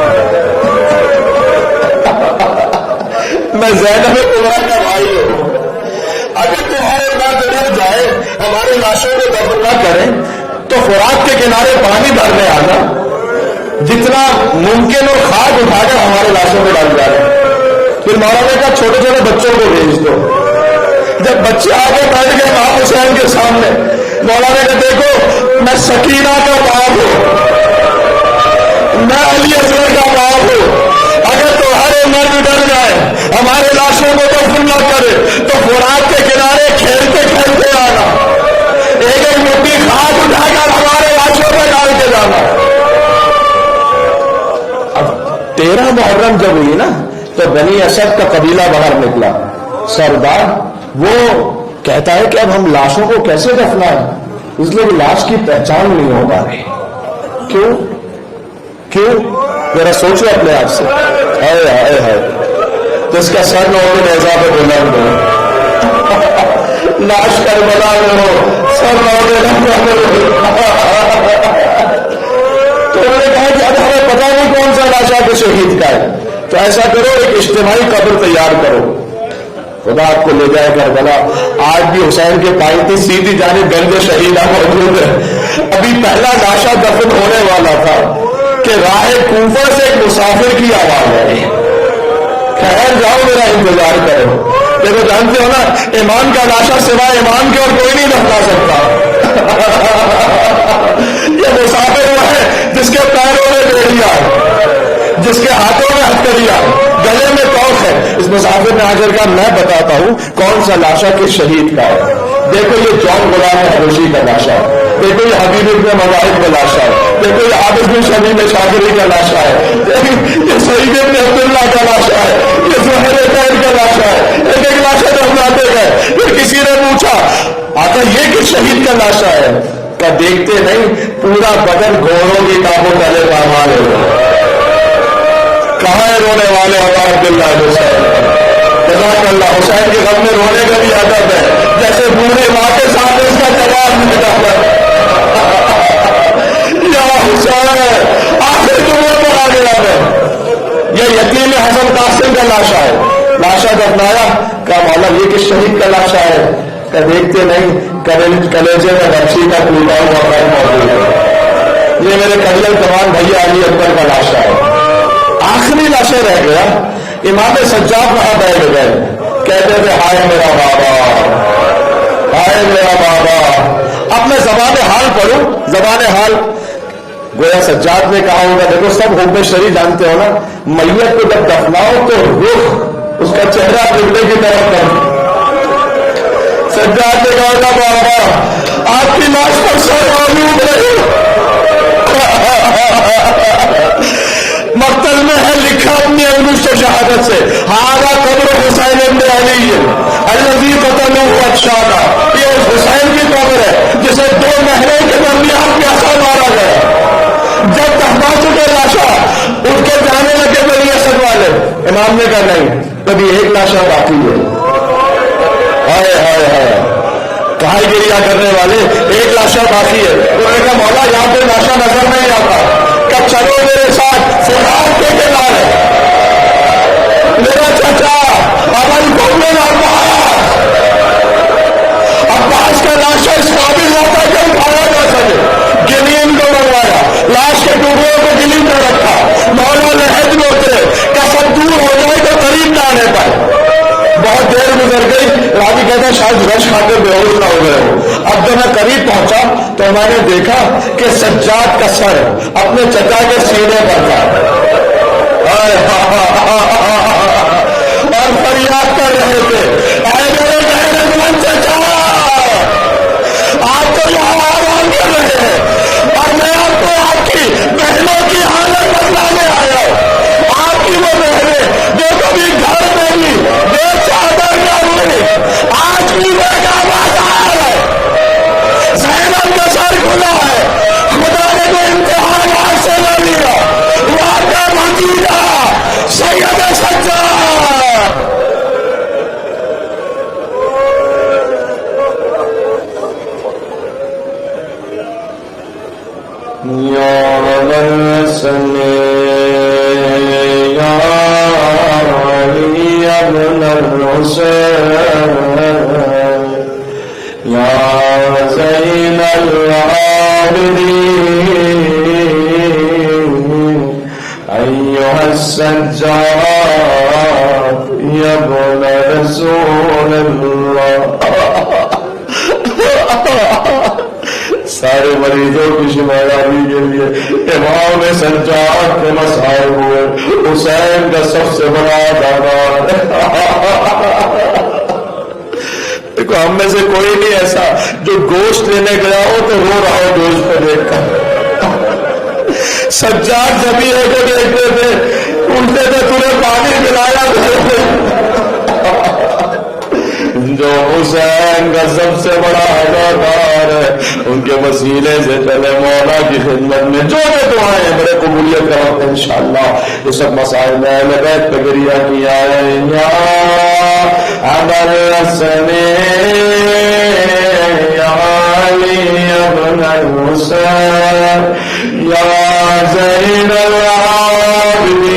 میں زینب کبریٰ کا بھائی ہوں، اگر تمہارے مرد ڈر جائے ہمارے لاشوں کو دفن نہ کریں تو فرات کے کنارے پانی بھرنے آنا، جتنا ممکن ہو خاک اٹھا کر ہمارے لاشوں میں ڈال جائے۔ پھر مولا نے کہا چھوٹے چھوٹے بچوں کو بھیج دو۔ جب بچے آگے بیٹھ گئے امام حسین کے سامنے، مولا نے کہا دیکھو میں سکینہ کا باپ ہوں، میں علی اصغر کا باپ ہوں، اگر تمہارے مرد ڈر جائے ہمارے لاشوں کو دفن نہ کرے تو فرات کے کنارے کھیلتے کھیلتے آنا، ایک ایک مٹھی خاک اٹھا کر ہمارے لاشوں پہ ڈال کے جانا۔ اب 13 محرم جب ہوئی نا تو بنی اسد کا قبیلہ باہر نکلا، سردار وہ کہتا ہے کہ اب ہم لاشوں کو کیسے دفنائیں، اس لیے لاش کی پہچان نہیں ہو پا رہی۔ کیوں ذرا سوچو اپنے آپ سے، ہائے ہائے ہائے، تو اس کا سر نہ ہو نیزا پہ بلند ہو، لاش کربلا میں ہو، سر نہ ہو تو انہوں نے کہا کہ اب ہمیں پتا نہیں کون سا لاشا کے شہید کا ہے، تو ایسا کرو ایک اجتماعی قبر تیار کرو، خدا آپ کو لے جائے کربلا۔ آج بھی حسین کے پائنتی سیدھی جانب گنج شہیدہ موجود ہے۔ ابھی پہلا لاشا دفن ہونے والا تھا کہ راہ کوفہ سے ایک مسافر کی آواز آئی، خیر جاؤ میرا انتظار کرو۔ دیکھو جانتے ہو نا امام کا لاشا سوائے امام کے اور کوئی نہیں دفنا سکتا۔ یہ مسافر وہ ہے جس کے پیروں میں بیڑیا ہے، جس کے ہاتھوں میں ہتھکڑیاں، گلے میں توق ہے۔ اس مسافر نے آ کر کہا میں بتاتا ہوں کون سا لاشا کس شہید کا ہے، دیکھو یہ جون غلام حبشی کا لاشا ہے، دیکھو یہ حبیب ابن مذاہب کا لاشا ہے، دیکھو یہ عابد بن شمیم شاگری کا لاشا ہے، یہ سعید ابن عبداللہ کا لاشا ہے، یہ زہر خیر کا لاشا ہے۔ ایک ایک لاشا دفناتے گئے۔ پھر کسی نے پوچھا آقا یہ کس شہید کا لاشا ہے؟ کہ دیکھتے نہیں پورا بدن گھوڑوں کی ٹانگوں تلے پامال ہے۔ کہاں ہے رونے والے عبداللہ حسین؟ جزاک اللہ۔ حسین کے غم میں رونے کا بھی عادت ہے، جیسے بوڑھے ماں کے ساتھ اس کا جواب ملتا ہے، یا حسین آخر جمعے پر آ گیا میں۔ یہ یتیم حسن قاسم کا لاشا ہے، لاشا دفنایا، کہا مولا یہ کس شہید کا لاشا ہے؟ کہ دیکھتے نہیں کلیجے میں بچی کا ٹوٹا ہوا پر موجود ہے، یہ میرے قبیل کمان بھیا علی اکبر کا لاشا ہے۔ آخری لاشا رہ گیا، امام سجاد وہاں بیٹھ گئے، کہتے تھے ہائے میرا بابا، ہائے میرا بابا۔ اب میں زبان حال پڑھوں، زبان حال گویا سجاد نے کہا ہوگا، دیکھو سب حکم شریع جانتے ہو نا، میت کو جب دفناؤ تو رخ اس کا چہرہ قبلے کی طرف کر۔ سجاد نے کہا ہوگا بابا آپ کی لاش پر سر موجود ہے، مقتل میں ہے لکھا اپنی انگشت شہادت سے، ہارا قبر حسین ابن علی الذی قتلہ اخشانا، یہ حسین کی قبر ہے جسے 2 نہروں کے درمیان پیاسا مارا گیا۔ جب دفنا چکے لاشا اٹھ کے جانے لگے بنی اسد والے، امام نے کہا نہیں کبھی ایک لاشا باقی ہے۔ ہائے ہائے ہائے، کہاں گریا کرنے والے، ایک لاشا باقی ہے۔ انہوں نے کہا مولا یہاں پہ لاشا نظر نہیں آتا، کہ چلو میرے ساتھ فرات کے کنارے، میرا چچا عباس کا لاشا اس میں شاید رش کھا کے بے ہوش نہ ہو گئے ہو. اب جب میں قریب پہنچا تو میں نے دیکھا کہ سجاد کا سر اپنے چچا کے سینے پر تھا اور فریاد کر رہے تھے اے میرے غیرت مند چچا آپ تو یہاں آرام کر رہے ہیں اور میں آپ کو آپ کی بہنوں کی حالت بتلانے آیا ہوں. آپ کی وہ بہنیں جو کبھی گھر میں بھی بے چادر نہ ہوئی آج بھی بے بازار ہے. زینب کا سر کھلا ہے. خدا نے کوئی امتحان آج سے نہ لیا. وہ آپ کا بھتیجا سید سجاد یا سنے یا علی ابن الحسین یا زین العابدین ایھا السجاد یا ابن رسول اللہ. سارے مریضوں کی شفاعی کے لیے امام سجاد کے مسائل ہوئے. حسین کا سب سے بڑا دادا. دیکھو ہم میں سے کوئی نہیں ایسا جو گوشت لینے گیا ہو تو رو رہا ہو گوشت کو دیکھ کر. سجاد زمین کو دیکھتے تھے اٹھتے تھے تمہیں پانی پلایا جو حسین کا سب سے بڑا اداکار ہے ان کے وسیلے سے چلے مولا کی خدمت میں جو دعائیں بڑے قبولیت کا وقت انشاءاللہ یہ سب مسائل میں اہل بیت پہ گریہ کیا ہے. یا ابا الحسن یا علی ابن الحسین یا زین العابدین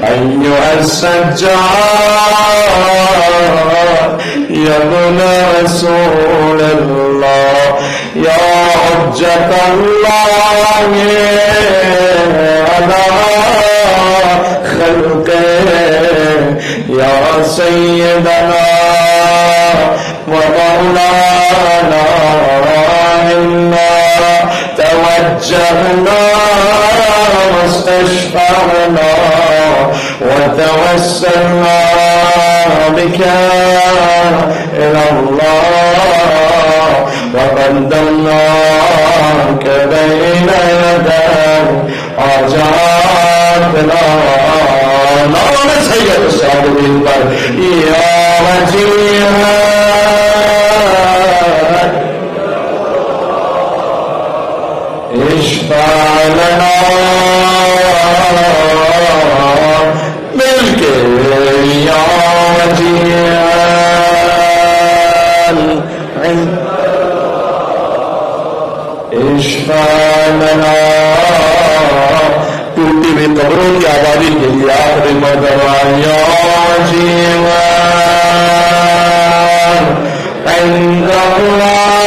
ایھا السجاد یا ابن رسول اللہ یا حجت اللہ علی خلقہ یا سیدنا و مولانا انا توجہنا واستشفعنا وتوسلنا بك إلى الله وقدمناك بين يدي حاجاتنا. نام سید الصابرین پر یا وجیہا اشفع لنا مل کے یا وجیہا اشفع لنا. ٹوٹی ہوئی قبروں کی آبادی کے لیے آخری مرتبہ یا جیوان عند اللہ